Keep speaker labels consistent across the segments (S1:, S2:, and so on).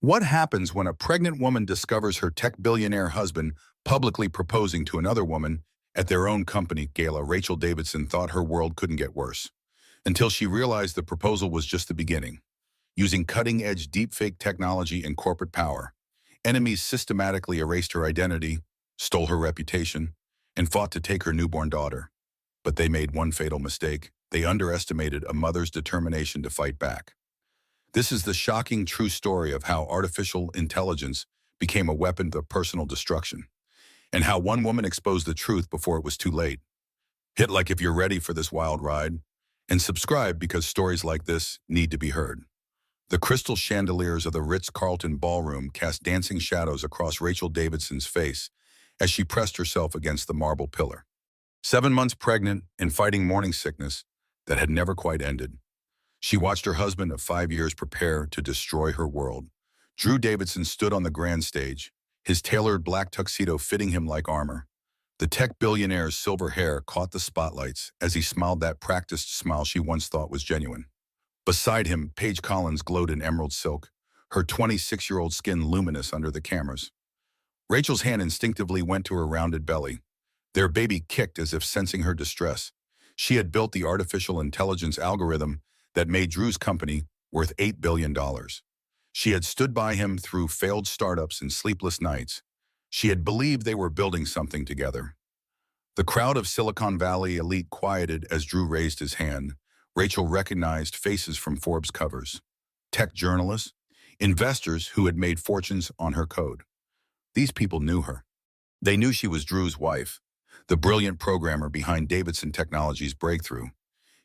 S1: What happens when a pregnant woman discovers her tech billionaire husband publicly proposing to another woman at their own company, Gala? Rachel Davidson thought her world couldn't get worse until she realized the proposal was just the beginning. Using cutting-edge deepfake technology and corporate power, enemies systematically erased her identity, stole her reputation, and fought to take her newborn daughter. But they made one fatal mistake. They underestimated a mother's determination to fight back. This is the shocking true story of how artificial intelligence became a weapon of personal destruction, and how one woman exposed the truth before it was too late. Hit like if you're ready for this wild ride, and subscribe because stories like this need to be heard. The crystal chandeliers of the Ritz-Carlton ballroom cast dancing shadows across Rachel Davidson's face as she pressed herself against the marble pillar. 7 months pregnant and fighting morning sickness that had never quite ended. She watched her husband of 5 years prepare to destroy her world. Drew Davidson stood on the grand stage, his tailored black tuxedo fitting him like armor. The tech billionaire's silver hair caught the spotlights as he smiled that practiced smile she once thought was genuine. Beside him, Paige Collins glowed in emerald silk, her 26-year-old skin luminous under the cameras. Rachel's hand instinctively went to her rounded belly. Their baby kicked as if sensing her distress. She had built the artificial intelligence algorithm that made Drew's company worth $8 billion. She had stood by him through failed startups and sleepless nights. She had believed they were building something together. The crowd of Silicon Valley elite quieted as Drew raised his hand. Rachel recognized faces from Forbes covers, tech journalists, investors who had made fortunes on her code. These people knew her. They knew she was Drew's wife, the brilliant programmer behind Davidson Technologies' breakthrough.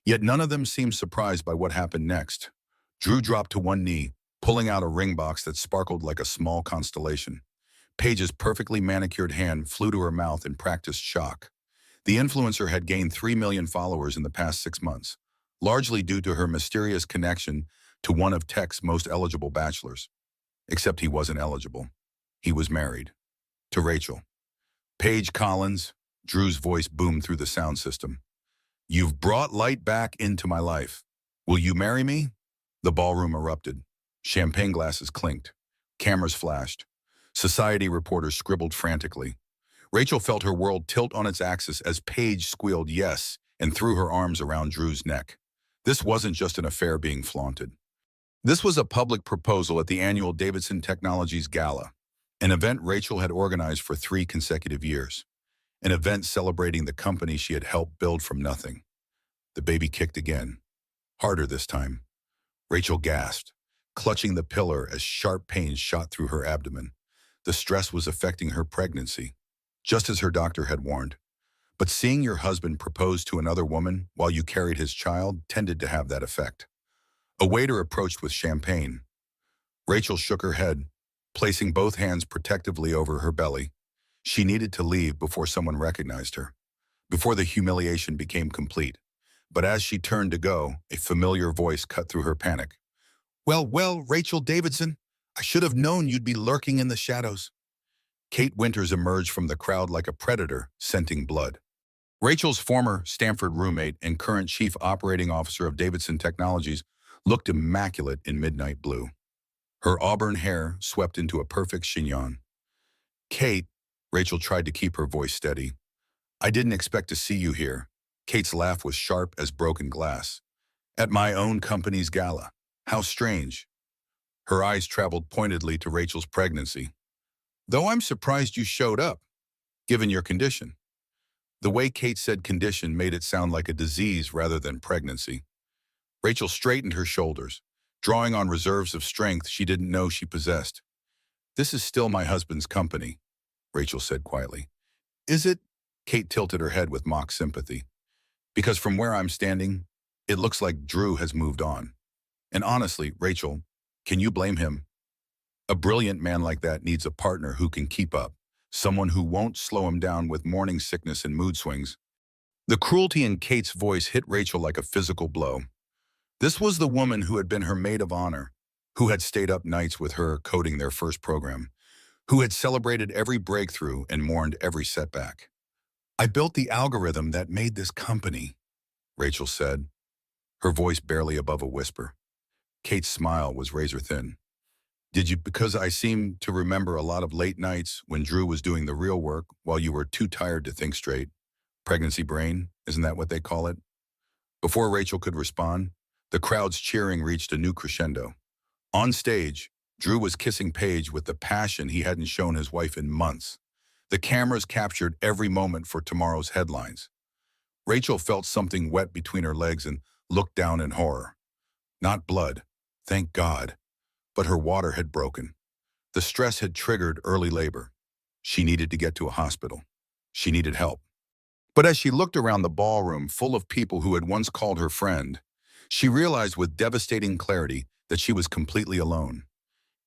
S1: Yet none of them seemed surprised by what happened next. Drew dropped to one knee, pulling out a ring box that sparkled like a small constellation. Paige's perfectly manicured hand flew to her mouth in practiced shock. The influencer had gained 3 million followers in the past 6 months, largely due to her mysterious connection to one of tech's most eligible bachelors. Except he wasn't eligible. He was married. To Rachel. Paige Collins, Drew's voice boomed through the sound system. "You've brought light back into my life. Will you marry me?" The ballroom erupted. Champagne glasses clinked. Cameras flashed. Society reporters scribbled frantically. Rachel felt her world tilt on its axis as Paige squealed yes and threw her arms around Drew's neck. This wasn't just an affair being flaunted. This was a public proposal at the annual Davidson Technologies Gala, an event Rachel had organized for 3 consecutive years, an event celebrating the company she had helped build from nothing. The baby kicked again, harder this time. Rachel gasped, clutching the pillar as sharp pains shot through her abdomen. The stress was affecting her pregnancy, just as her doctor had warned. But seeing your husband propose to another woman while you carried his child tended to have that effect. A waiter approached with champagne. Rachel shook her head, placing both hands protectively over her belly. She needed to leave before someone recognized her, before the humiliation became complete. But as she turned to go, a familiar voice cut through her panic. Well, Rachel Davidson, I should have known you'd be lurking in the shadows." Kate Winters emerged from the crowd like a predator, scenting blood. Rachel's former Stanford roommate and current chief operating officer of Davidson Technologies looked immaculate in midnight blue. Her auburn hair swept into a perfect chignon. "Kate," Rachel tried to keep her voice steady. "I didn't expect to see you here." Kate's laugh was sharp as broken glass. "At my own company's gala. How strange." Her eyes traveled pointedly to Rachel's pregnancy. "Though I'm surprised you showed up, given your condition." The way Kate said condition made it sound like a disease rather than pregnancy. Rachel straightened her shoulders, drawing on reserves of strength she didn't know she possessed. "This is still my husband's company," Rachel said quietly. "Is it?" Kate tilted her head with mock sympathy. "Because from where I'm standing, it looks like Drew has moved on. And honestly, Rachel, can you blame him? A brilliant man like that needs a partner who can keep up, someone who won't slow him down with morning sickness and mood swings." The cruelty in Kate's voice hit Rachel like a physical blow. This was the woman who had been her maid of honor, who had stayed up nights with her coding their first program, who had celebrated every breakthrough and mourned every setback. "I built the algorithm that made this company," Rachel said, her voice barely above a whisper. Kate's smile was razor thin. Did you? Because I seem to remember a lot of late nights when Drew was doing the real work while you were too tired to think straight. Pregnancy brain, isn't that what they call it? Before Rachel could respond, the crowd's cheering reached a new crescendo. On stage, Drew was kissing Paige with the passion he hadn't shown his wife in months. The cameras captured every moment for tomorrow's headlines. Rachel felt something wet between her legs and looked down in horror. Not blood, thank God, but her water had broken. The stress had triggered early labor. She needed to get to a hospital. She needed help. But as she looked around the ballroom full of people who had once called her friend, she realized with devastating clarity that she was completely alone.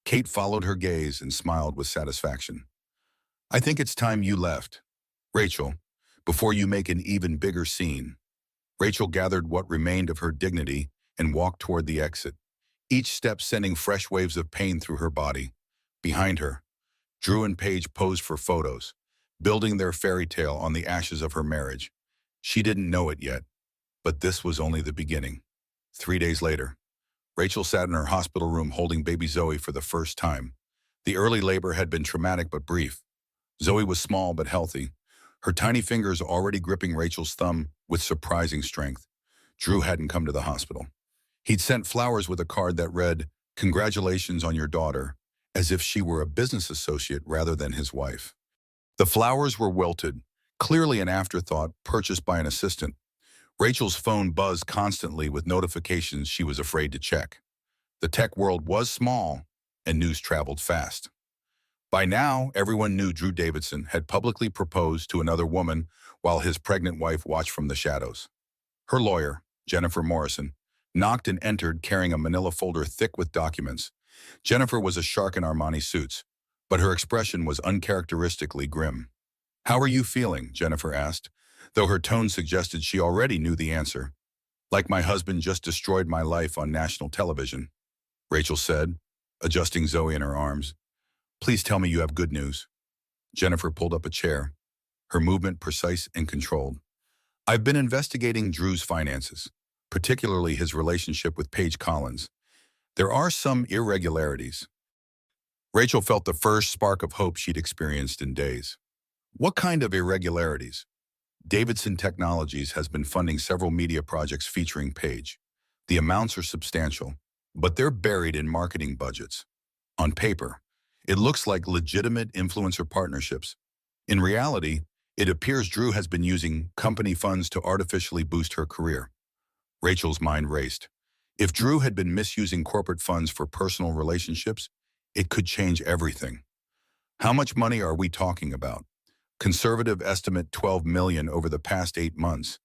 S1: Kate followed her gaze and smiled with satisfaction. I think it's time you left, Rachel, before you make an even bigger scene. Rachel gathered what remained of her dignity and walked toward the exit, each step sending fresh waves of pain through her body. Behind her, Drew and Paige posed for photos, building their fairy tale on the ashes of her marriage. She didn't know it yet, but this was only the beginning. 3 days later, Rachel sat in her hospital room holding baby Zoe for the first time. The early labor had been traumatic but brief. Zoe was small but healthy, her tiny fingers already gripping Rachel's thumb with surprising strength. Drew hadn't come to the hospital. He'd sent flowers with a card that read, "Congratulations on your daughter," as if she were a business associate rather than his wife. The flowers were wilted, clearly an afterthought purchased by an assistant. Rachel's phone buzzed constantly with notifications she was afraid to check. The tech world was small, and news traveled fast. By now, everyone knew Drew Davidson had publicly proposed to another woman while his pregnant wife watched from the shadows. Her lawyer, Jennifer Morrison, knocked and entered carrying a manila folder thick with documents. Jennifer was a shark in Armani suits, but her expression was uncharacteristically grim. "How are you feeling?" Jennifer asked, though her tone suggested she already knew the answer. "Like my husband just destroyed my life on national television," Rachel said, adjusting Zoe in her arms. "Please tell me you have good news." Jennifer pulled up a chair, her movement precise and controlled. "I've been investigating Drew's finances, particularly his relationship with Paige Collins. There are some irregularities." Rachel felt the first spark of hope she'd experienced in days. "What kind of irregularities?" Davidson Technologies has been funding several media projects featuring Paige. The amounts are substantial, but they're buried in marketing budgets. On paper, it looks like legitimate influencer partnerships. In reality, it appears Drew has been using company funds to artificially boost her career. Rachel's mind raced. If Drew had been misusing corporate funds for personal relationships, it could change everything. How much money are we talking about? Conservative estimate 12 million over the past 8 months.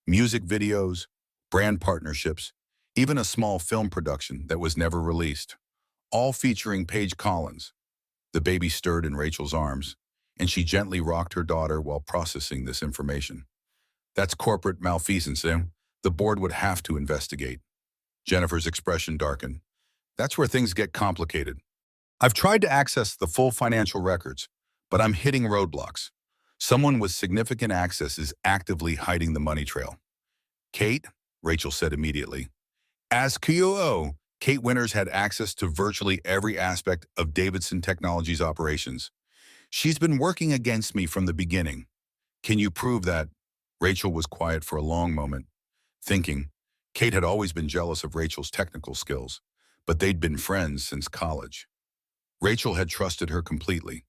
S1: Music videos, brand partnerships, even a small film production that was never released. All featuring Paige Collins. The baby stirred in Rachel's arms, and she gently rocked her daughter while processing this information. "That's corporate malfeasance, eh? The board would have to investigate." Jennifer's expression darkened. "That's where things get complicated. I've tried to access the full financial records, but I'm hitting roadblocks. Someone with significant access is actively hiding the money trail." "Kate," Rachel said immediately. As COO, Kate Winters had access to virtually every aspect of Davidson Technologies' operations. "She's been working against me from the beginning. Can you prove that?" Rachel was quiet for a long moment, thinking. Kate had always been jealous of Rachel's technical skills, but they'd been friends since college. Rachel had trusted her completely,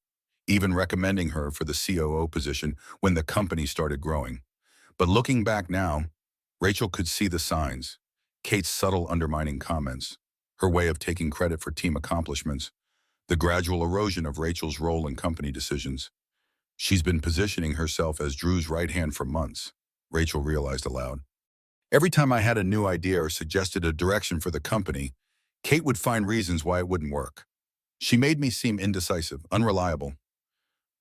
S1: even recommending her for the COO position when the company started growing. But looking back now, Rachel could see the signs. Kate's subtle undermining comments, her way of taking credit for team accomplishments, the gradual erosion of Rachel's role in company decisions. She's been positioning herself as Drew's right hand for months, Rachel realized aloud. Every time I had a new idea or suggested a direction for the company, Kate would find reasons why it wouldn't work. She made me seem indecisive, unreliable.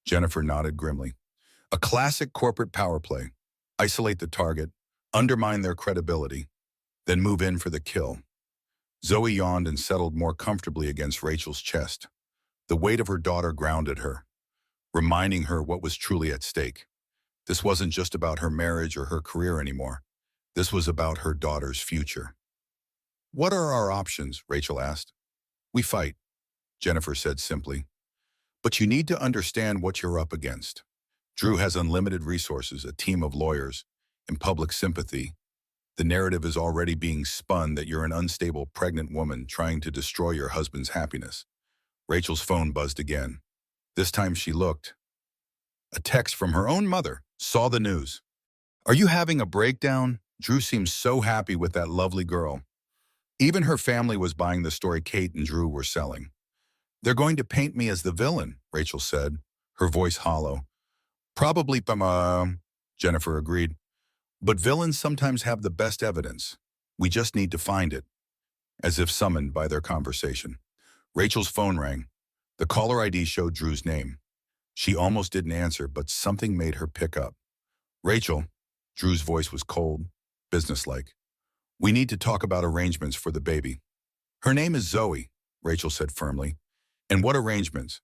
S1: Jennifer nodded grimly. A classic corporate power play. Isolate the target, undermine their credibility, then move in for the kill. Zoe yawned and settled more comfortably against Rachel's chest. The weight of her daughter grounded her, reminding her what was truly at stake. This wasn't just about her marriage or her career anymore. This was about her daughter's future. "What are our options?" Rachel asked. "We fight. Jennifer said simply. But you need to understand what you're up against. Drew has unlimited resources, a team of lawyers, and public sympathy. The narrative is already being spun that you're an unstable pregnant woman trying to destroy your husband's happiness. Rachel's phone buzzed again. This time she looked. A text from her own mother. Saw the news. Are you having a breakdown? Drew seemed so happy with that lovely girl. Even her family was buying the story Kate and Drew were selling. They're going to paint me as the villain, Rachel said, her voice hollow. Probably, Jennifer agreed. But villains sometimes have the best evidence. We just need to find it. As if summoned by their conversation. Rachel's phone rang. The caller ID showed Drew's name. She almost didn't answer, but something made her pick up. Rachel, Drew's voice was cold, businesslike. We need to talk about arrangements for the baby. Her name is Zoe, Rachel said firmly. And what arrangements?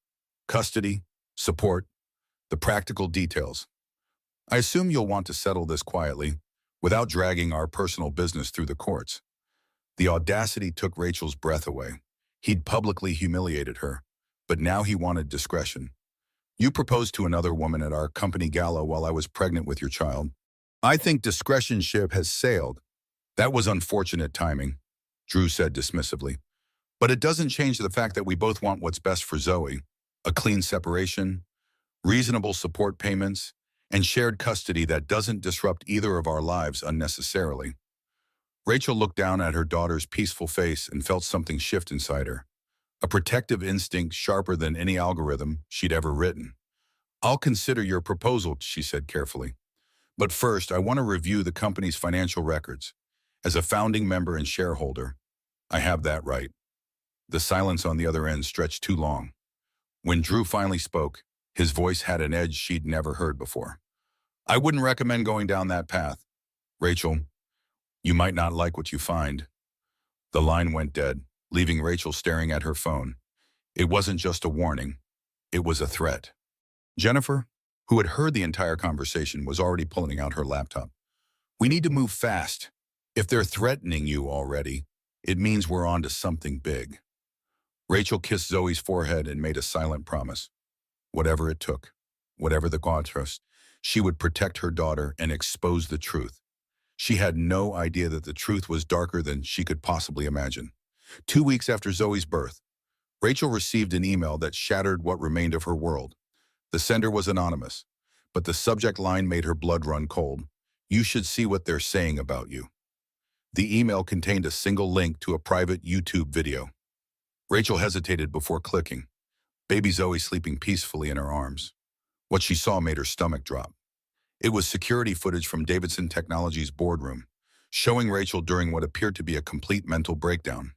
S1: Custody, support, the practical details. I assume you'll want to settle this quietly, without dragging our personal business through the courts. The audacity took Rachel's breath away. He'd publicly humiliated her, but now he wanted discretion. You proposed to another woman at our company gala while I was pregnant with your child. I think discretion ship has sailed. That was unfortunate timing, Drew said dismissively. But it doesn't change the fact that we both want what's best for Zoe. A clean separation, reasonable support payments, and shared custody that doesn't disrupt either of our lives unnecessarily. Rachel looked down at her daughter's peaceful face and felt something shift inside her. A protective instinct sharper than any algorithm she'd ever written. I'll consider your proposal, she said carefully. But first, I want to review the company's financial records. As a founding member and shareholder, I have that right. The silence on the other end stretched too long. When Drew finally spoke, his voice had an edge she'd never heard before. I wouldn't recommend going down that path. Rachel, you might not like what you find. The line went dead, leaving Rachel staring at her phone. It wasn't just a warning. It was a threat. Jennifer, who had heard the entire conversation, was already pulling out her laptop. We need to move fast. If they're threatening you already, it means we're on to something big. Rachel kissed Zoe's forehead and made a silent promise. Whatever it took, whatever the cost, she would protect her daughter and expose the truth. She had no idea that the truth was darker than she could possibly imagine. 2 weeks after Zoe's birth, Rachel received an email that shattered what remained of her world. The sender was anonymous, but the subject line made her blood run cold. You should see what they're saying about you. The email contained a single link to a private YouTube video. Rachel hesitated before clicking. Baby Zoe sleeping peacefully in her arms. What she saw made her stomach drop. It was security footage from Davidson Technologies' boardroom, showing Rachel during what appeared to be a complete mental breakdown.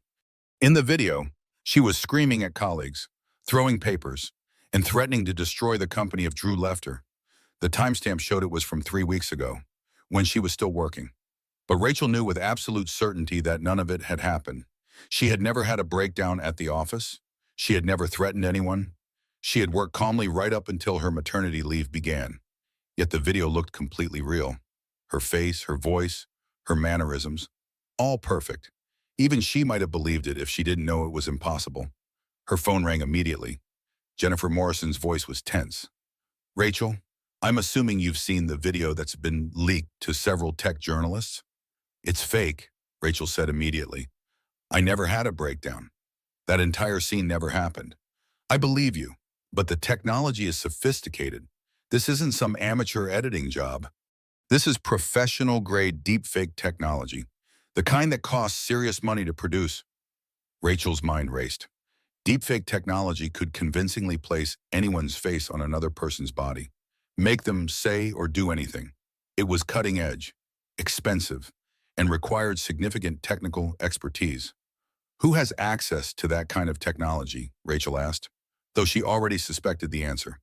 S1: In the video, she was screaming at colleagues, throwing papers, and threatening to destroy the company if Drew left her. The timestamp showed it was from 3 weeks ago, when she was still working. But Rachel knew with absolute certainty that none of it had happened. She had never had a breakdown at the office. She had never threatened anyone. She had worked calmly right up until her maternity leave began. Yet the video looked completely real. Her face, her voice, her mannerisms, all perfect. Even she might have believed it if she didn't know it was impossible. Her phone rang immediately. Jennifer Morrison's voice was tense. Rachel, I'm assuming you've seen the video that's been leaked to several tech journalists? It's fake, Rachel said immediately. I never had a breakdown. That entire scene never happened. I believe you, but the technology is sophisticated. This isn't some amateur editing job. This is professional-grade deepfake technology, the kind that costs serious money to produce. Rachel's mind raced. Deepfake technology could convincingly place anyone's face on another person's body, make them say or do anything. It was cutting edge, expensive, and required significant technical expertise. Who has access to that kind of technology? Rachel asked, though she already suspected the answer.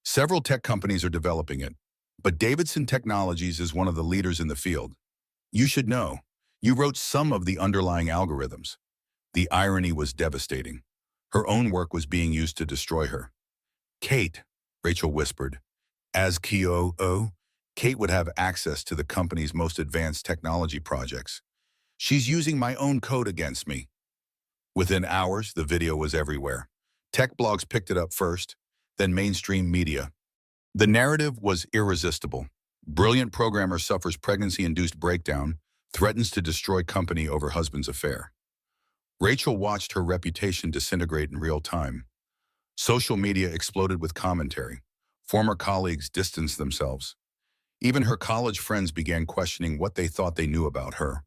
S1: Several tech companies are developing it, but Davidson Technologies is one of the leaders in the field. You should know, you wrote some of the underlying algorithms. The irony was devastating. Her own work was being used to destroy her. Kate, Rachel whispered, as COO, Kate would have access to the company's most advanced technology projects. She's using my own code against me. Within hours, the video was everywhere. Tech blogs picked it up first, then mainstream media. The narrative was irresistible. Brilliant programmer suffers pregnancy-induced breakdown, threatens to destroy company over husband's affair. Rachel watched her reputation disintegrate in real time. Social media exploded with commentary. Former colleagues distanced themselves. Even her college friends began questioning what they thought they knew about her.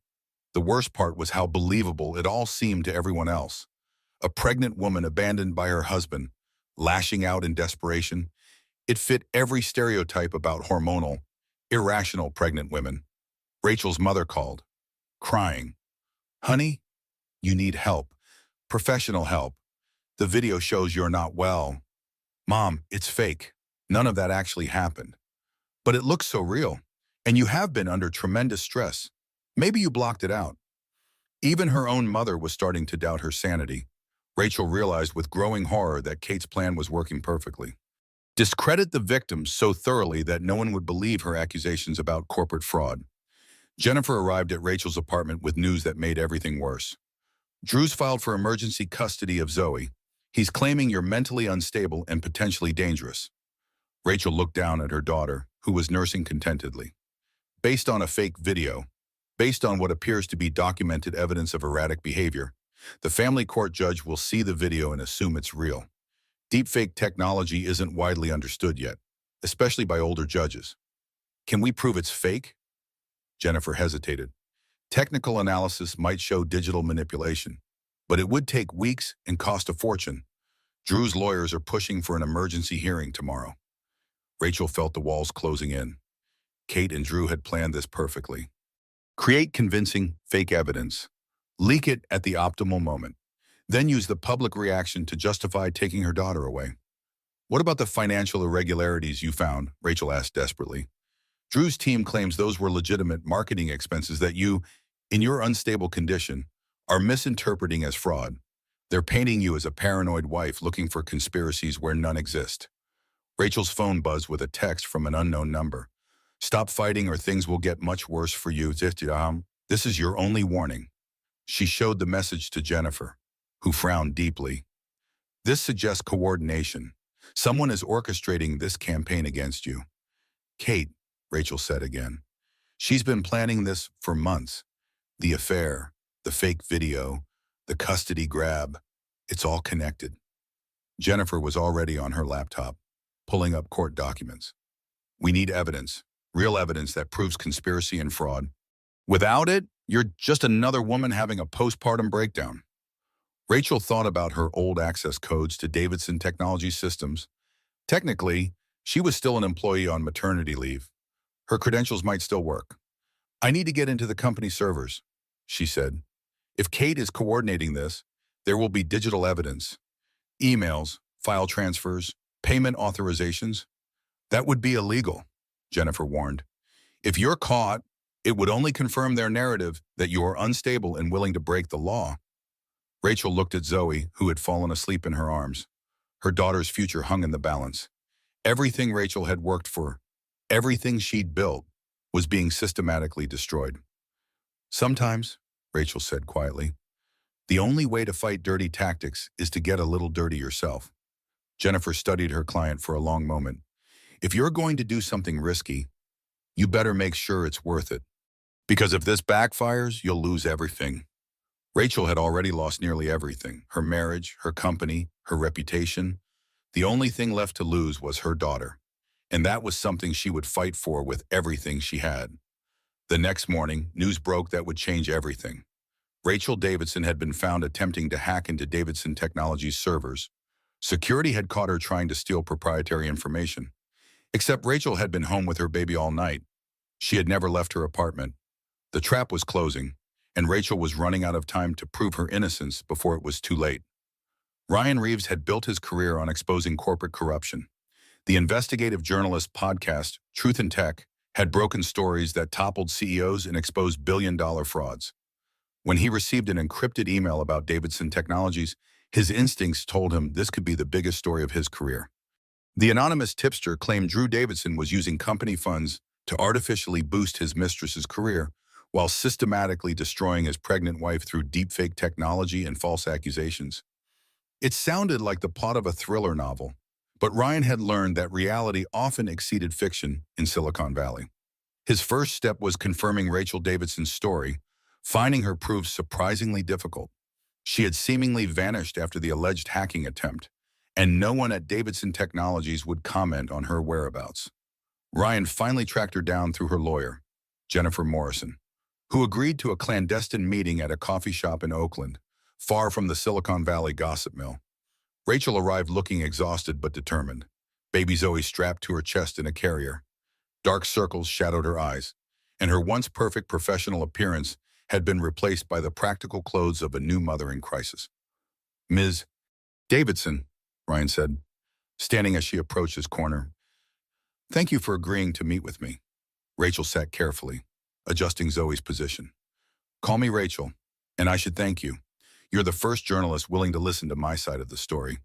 S1: The worst part was how believable it all seemed to everyone else. A pregnant woman abandoned by her husband, lashing out in desperation. It fit every stereotype about hormonal, irrational pregnant women. Rachel's mother called, crying, "Honey, you need help. Professional help. The video shows you're not well." "Mom, it's fake. None of that actually happened." "But it looks so real. And you have been under tremendous stress. Maybe you blocked it out." Even her own mother was starting to doubt her sanity. Rachel realized with growing horror that Kate's plan was working perfectly. Discredit the victims so thoroughly that no one would believe her accusations about corporate fraud. Jennifer arrived at Rachel's apartment with news that made everything worse. "Drew's filed for emergency custody of Zoe. He's claiming you're mentally unstable and potentially dangerous." Rachel looked down at her daughter, who was nursing contentedly. Based on a fake video, based on what appears to be documented evidence of erratic behavior, the family court judge will see the video and assume it's real. Deepfake technology isn't widely understood yet, especially by older judges. "Can we prove it's fake?" Jennifer hesitated. Technical analysis might show digital manipulation, but it would take weeks and cost a fortune. Drew's lawyers are pushing for an emergency hearing tomorrow. Rachel felt the walls closing in. Kate and Drew had planned this perfectly. Create convincing, fake evidence. Leak it at the optimal moment. Then use the public reaction to justify taking her daughter away. "What about the financial irregularities you found?" Rachel asked desperately. "Drew's team claims those were legitimate marketing expenses that you, in your unstable condition, are misinterpreting as fraud. They're painting you as a paranoid wife looking for conspiracies where none exist." Rachel's phone buzzed with a text from an unknown number. "Stop fighting or things will get much worse for you. This is your only warning." She showed the message to Jennifer, who frowned deeply. "This suggests coordination. Someone is orchestrating this campaign against you." "Kate," Rachel said again. "She's been planning this for months. The affair, the fake video, the custody grab, it's all connected." Jennifer was already on her laptop, pulling up court documents. "We need evidence, real evidence that proves conspiracy and fraud. Without it, you're just another woman having a postpartum breakdown." Rachel thought about her old access codes to Davidson Technology Systems. Technically, she was still an employee on maternity leave. Her credentials might still work. "I need to get into the company servers," she said. "If Kate is coordinating this, there will be digital evidence. Emails, file transfers, payment authorizations. That would be illegal," Jennifer warned. "If you're caught, it would only confirm their narrative that you are unstable and willing to break the law." Rachel looked at Zoe, who had fallen asleep in her arms. Her daughter's future hung in the balance. Everything Rachel had worked for, everything she'd built, was being systematically destroyed. "Sometimes," Rachel said quietly, "the only way to fight dirty tactics is to get a little dirty yourself." Jennifer studied her client for a long moment. "If you're going to do something risky, you better make sure it's worth it. Because if this backfires, you'll lose everything." Rachel had already lost nearly everything: her marriage, her company, her reputation. The only thing left to lose was her daughter, and that was something she would fight for with everything she had. The next morning, news broke that would change everything. Rachel Davidson had been found attempting to hack into Davidson Technologies servers. Security had caught her trying to steal proprietary information. Except Rachel had been home with her baby all night. She had never left her apartment. The trap was closing, and Rachel was running out of time to prove her innocence before it was too late. Ryan Reeves had built his career on exposing corporate corruption. The investigative journalist podcast, Truth in Tech, had broken stories that toppled CEOs and exposed billion-dollar frauds. When he received an encrypted email about Davidson Technologies, his instincts told him this could be the biggest story of his career. The anonymous tipster claimed Drew Davidson was using company funds to artificially boost his mistress's career while systematically destroying his pregnant wife through deepfake technology and false accusations. It sounded like the plot of a thriller novel, but Ryan had learned that reality often exceeded fiction in Silicon Valley. His first step was confirming Rachel Davidson's story. Finding her proved surprisingly difficult. She had seemingly vanished after the alleged hacking attempt, and no one at Davidson Technologies would comment on her whereabouts. Ryan finally tracked her down through her lawyer, Jennifer Morrison, who agreed to a clandestine meeting at a coffee shop in Oakland, far from the Silicon Valley gossip mill. Rachel arrived looking exhausted but determined, baby Zoe strapped to her chest in a carrier. Dark circles shadowed her eyes, and her once perfect professional appearance had been replaced by the practical clothes of a new mother in crisis. "Ms. Davidson," Ryan said, standing as she approached his corner. "Thank you for agreeing to meet with me." Rachel sat carefully, adjusting Zoe's position. "Call me Rachel, and I should thank you. You're the first journalist willing to listen to my side of the story."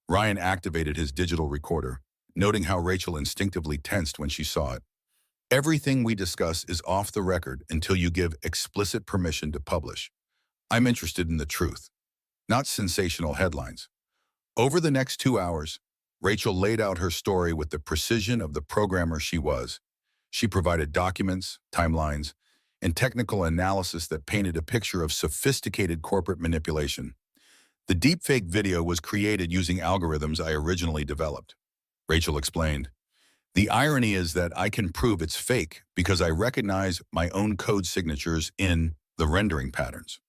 S1: Ryan activated his digital recorder, noting how Rachel instinctively tensed when she saw it. "Everything we discuss is off the record until you give explicit permission to publish. I'm interested in the truth, not sensational headlines." Over the next 2 hours, Rachel laid out her story with the precision of the programmer she was. She provided documents, timelines, and technical analysis that painted a picture of sophisticated corporate manipulation. The deepfake video was created using algorithms I originally developed. Rachel explained, "The irony is that I can prove it's fake because I recognize my own code signatures in the rendering patterns."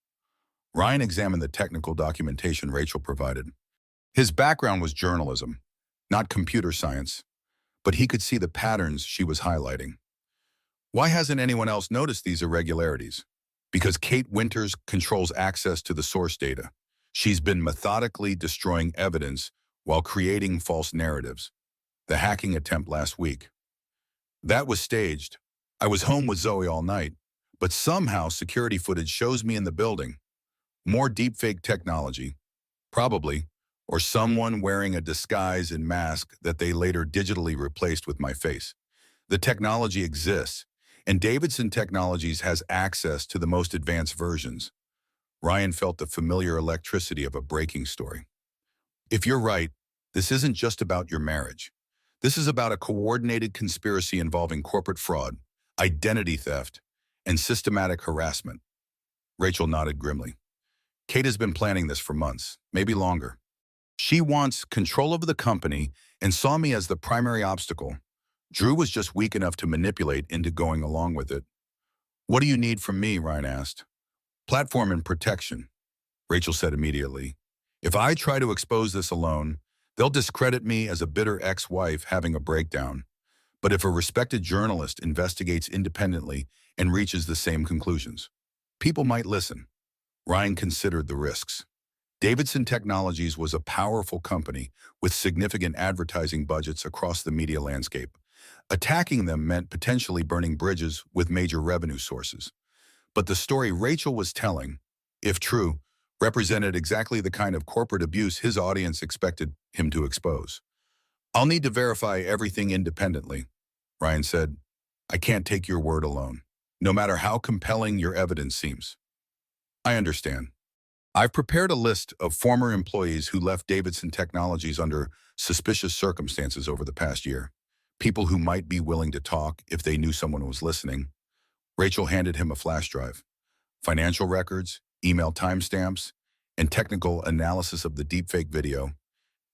S1: Ryan examined the technical documentation Rachel provided. His background was journalism, not computer science, but he could see the patterns she was highlighting. "Why hasn't anyone else noticed these irregularities?" "Because Kate Winters controls access to the source data. She's been methodically destroying evidence while creating false narratives. The hacking attempt last week. That was staged. I was home with Zoe all night, but somehow security footage shows me in the building. More deepfake technology, probably, or someone wearing a disguise and mask that they later digitally replaced with my face. The technology exists, and Davidson Technologies has access to the most advanced versions." Ryan felt the familiar electricity of a breaking story. "If you're right, this isn't just about your marriage. This is about a coordinated conspiracy involving corporate fraud, identity theft, and systematic harassment." Rachel nodded grimly. "Kate has been planning this for months, maybe longer. She wants control over the company and saw me as the primary obstacle. Drew was just weak enough to manipulate into going along with it." "What do you need from me?" Ryan asked. "Platform and protection," Rachel said immediately. "If I try to expose this alone, they'll discredit me as a bitter ex-wife having a breakdown. But if a respected journalist investigates independently and reaches the same conclusions, people might listen." Ryan considered the risks. Davidson Technologies was a powerful company with significant advertising budgets across the media landscape. Attacking them meant potentially burning bridges with major revenue sources. But the story Rachel was telling, if true, represented exactly the kind of corporate abuse his audience expected him to expose. "I'll need to verify everything independently," Ryan said. "I can't take your word alone, no matter how compelling your evidence seems." "I understand. I've prepared a list of former employees who left Davidson Technologies under suspicious circumstances over the past year. People who might be willing to talk if they knew someone was listening." Rachel handed him a flash drive. Financial records, email timestamps, and technical analysis of the deepfake video.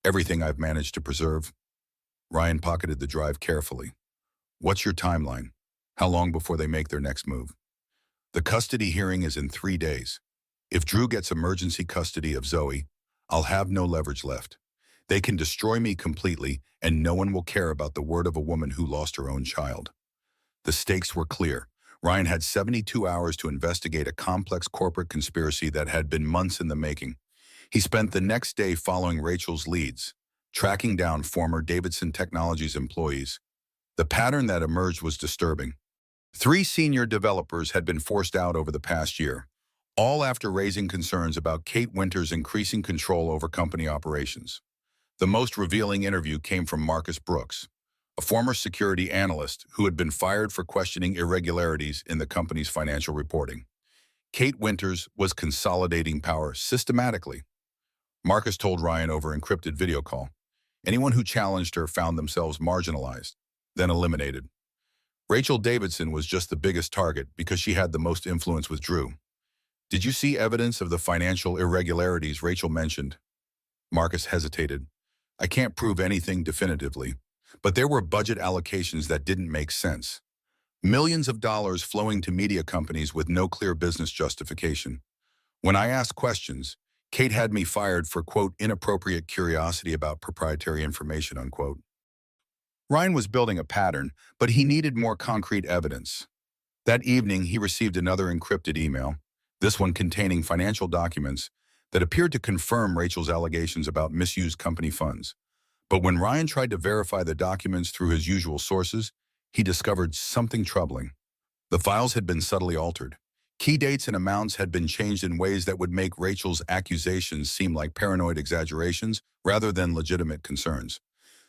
S1: "Everything I've managed to preserve." Ryan pocketed the drive carefully. "What's your timeline? How long before they make their next move?" "The custody hearing is in 3 days. If Drew gets emergency custody of Zoe, I'll have no leverage left. They can destroy me completely, and no one will care about the word of a woman who lost her own child." The stakes were clear. Ryan had 72 hours to investigate a complex corporate conspiracy that had been months in the making. He spent the next day following Rachel's leads, tracking down former Davidson Technologies employees. The pattern that emerged was disturbing. 3 senior developers had been forced out over the past year, all after raising concerns about Kate Winters' increasing control over company operations. The most revealing interview came from Marcus Brooks, a former security analyst who had been fired for questioning irregularities in the company's financial reporting. Kate Winters was consolidating power systematically. Marcus told Ryan over encrypted video call. Anyone who challenged her found themselves marginalized, then eliminated. Rachel Davidson was just the biggest target because she had the most influence with Drew. Did you see evidence of the financial irregularities Rachel mentioned? Marcus hesitated. I can't prove anything definitively, but there were budget allocations that didn't make sense. Millions of dollars flowing to media companies with no clear business justification. When I asked questions, Kate had me fired for, quote, inappropriate curiosity about proprietary information, unquote. Ryan was building a pattern, but he needed more concrete evidence. That evening, he received another encrypted email, this one containing financial documents that appeared to confirm Rachel's allegations about misused company funds. But when Ryan tried to verify the documents through his usual sources, he discovered something troubling. The files had been subtly altered. Key dates and amounts had been changed in ways that would make Rachel's accusations seem like paranoid exaggerations rather than legitimate concerns.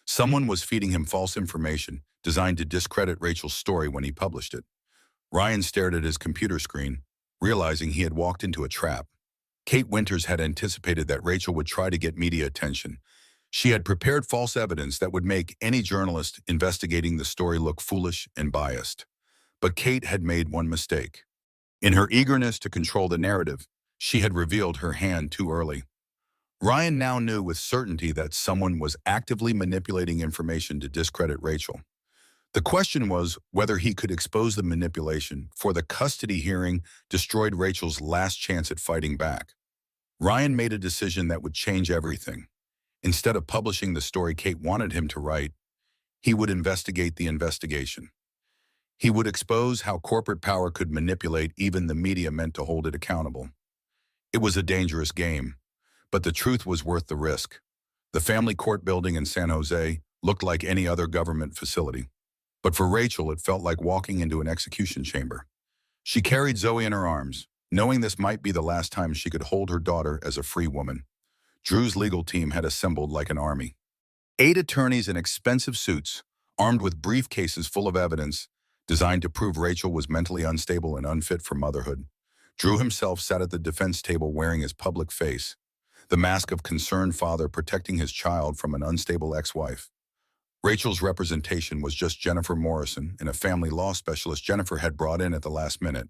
S1: Someone was feeding him false information designed to discredit Rachel's story when he published it. Ryan stared at his computer screen, realizing he had walked into a trap. Kate Winters had anticipated that Rachel would try to get media attention. She had prepared false evidence that would make any journalist investigating the story look foolish and biased. But Kate had made one mistake. In her eagerness to control the narrative, she had revealed her hand too early. Ryan now knew with certainty that someone was actively manipulating information to discredit Rachel. The question was whether he could expose the manipulation, for the custody hearing destroyed Rachel's last chance at fighting back. Ryan made a decision that would change everything. Instead of publishing the story Kate wanted him to write, he would investigate the investigation. He would expose how corporate power could manipulate even the media meant to hold it accountable. It was a dangerous game, but the truth was worth the risk. The family court building in San Jose looked like any other government facility. But for Rachel, it felt like walking into an execution chamber. She carried Zoe in her arms, knowing this might be the last time she could hold her daughter as a free woman. Drew's legal team had assembled like an army. 8 attorneys in expensive suits, armed with briefcases full of evidence, designed to prove Rachel was mentally unstable and unfit for motherhood. Drew himself sat at the defense table wearing his public face, the mask of concerned father protecting his child from an unstable ex-wife. Rachel's representation was just Jennifer Morrison and a family law specialist Jennifer had brought in at the last minute.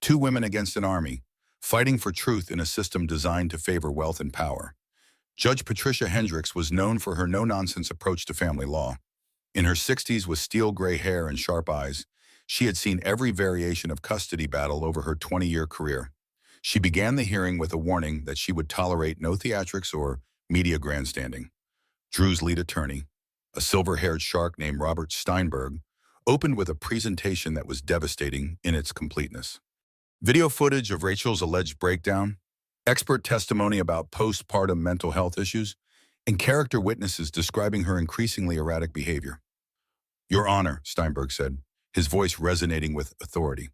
S1: 2 women against an army, fighting for truth in a system designed to favor wealth and power. Judge Patricia Hendricks was known for her no-nonsense approach to family law. In her 60s with steel gray hair and sharp eyes, she had seen every variation of custody battle over her 20-year career. She began the hearing with a warning that she would tolerate no theatrics or media grandstanding. Drew's lead attorney, a silver-haired shark named Robert Steinberg, opened with a presentation that was devastating in its completeness. Video footage of Rachel's alleged breakdown, expert testimony about postpartum mental health issues, and character witnesses describing her increasingly erratic behavior. Your Honor, Steinberg said, his voice resonating with authority.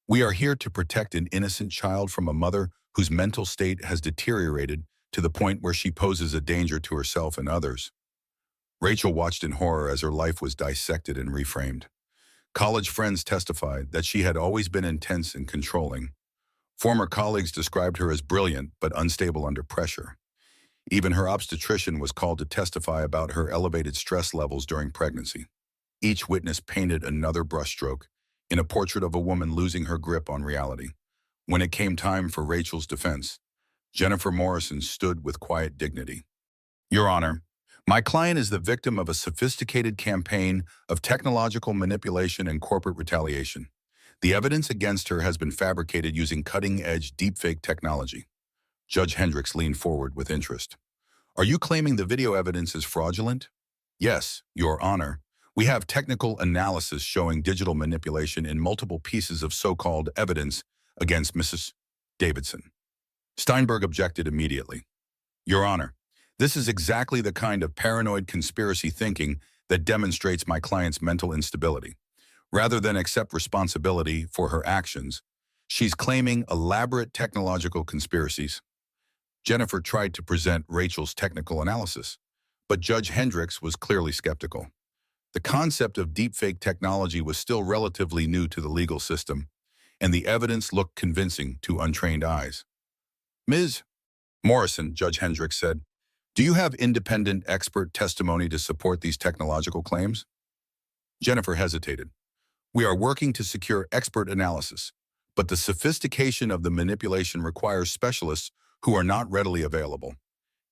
S1: We are here to protect an innocent child from a mother whose mental state has deteriorated to the point where she poses a danger to herself and others. Rachel watched in horror as her life was dissected and reframed. College friends testified that she had always been intense and controlling. Former colleagues described her as brilliant but unstable under pressure. Even her obstetrician was called to testify about her elevated stress levels during pregnancy. Each witness painted another brushstroke in a portrait of a woman losing her grip on reality. When it came time for Rachel's defense, Jennifer Morrison stood with quiet dignity. Your Honor, my client is the victim of a sophisticated campaign of technological manipulation and corporate retaliation. The evidence against her has been fabricated using cutting-edge deepfake technology. Judge Hendricks leaned forward with interest. Are you claiming the video evidence is fraudulent? Yes, Your Honor. We have technical analysis showing digital manipulation in multiple pieces of so-called evidence against Mrs. Davidson. Steinberg objected immediately. Your Honor, this is exactly the kind of paranoid conspiracy thinking that demonstrates my client's mental instability. Rather than accept responsibility for her actions, she's claiming elaborate technological conspiracies. Jennifer tried to present Rachel's technical analysis, but Judge Hendricks was clearly skeptical. The concept of deepfake technology was still relatively new to the legal system, and the evidence looked convincing to untrained eyes. Ms. Morrison, Judge Hendricks said, do you have independent expert testimony to support these technological claims? Jennifer hesitated. We are working to secure expert analysis, but the sophistication of the manipulation requires specialists who are not readily available.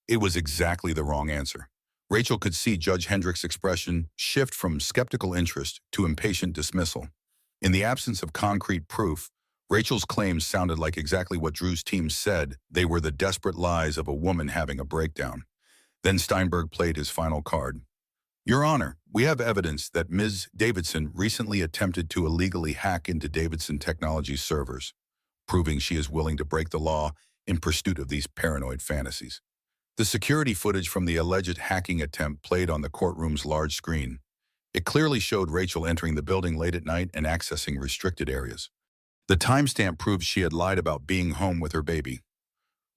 S1: It was exactly the wrong answer. Rachel could see Judge Hendricks' expression shift from skeptical interest to impatient dismissal. In the absence of concrete proof, Rachel's claims sounded like exactly what Drew's team said. They were the desperate lies of a woman having a breakdown. Then Steinberg played his final card. Your Honor, we have evidence that Ms. Davidson recently attempted to illegally hack into Davidson Technologies servers, proving she is willing to break the law in pursuit of these paranoid fantasies. The security footage from the alleged hacking attempt played on the courtroom's large screen. It clearly showed Rachel entering the building late at night and accessing restricted areas. The timestamp proved she had lied about being home with her baby.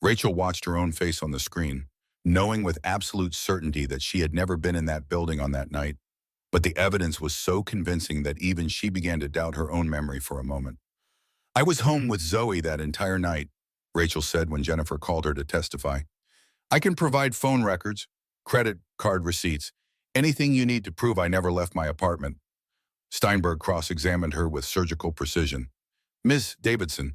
S1: Rachel watched her own face on the screen, knowing with absolute certainty that she had never been in that building on that night, but the evidence was so convincing that even she began to doubt her own memory for a moment. I was home with Zoe that entire night, Rachel said when Jennifer called her to testify. I can provide phone records, credit card receipts, anything you need to prove I never left my apartment. Steinberg cross-examined her with surgical precision. Ms. Davidson,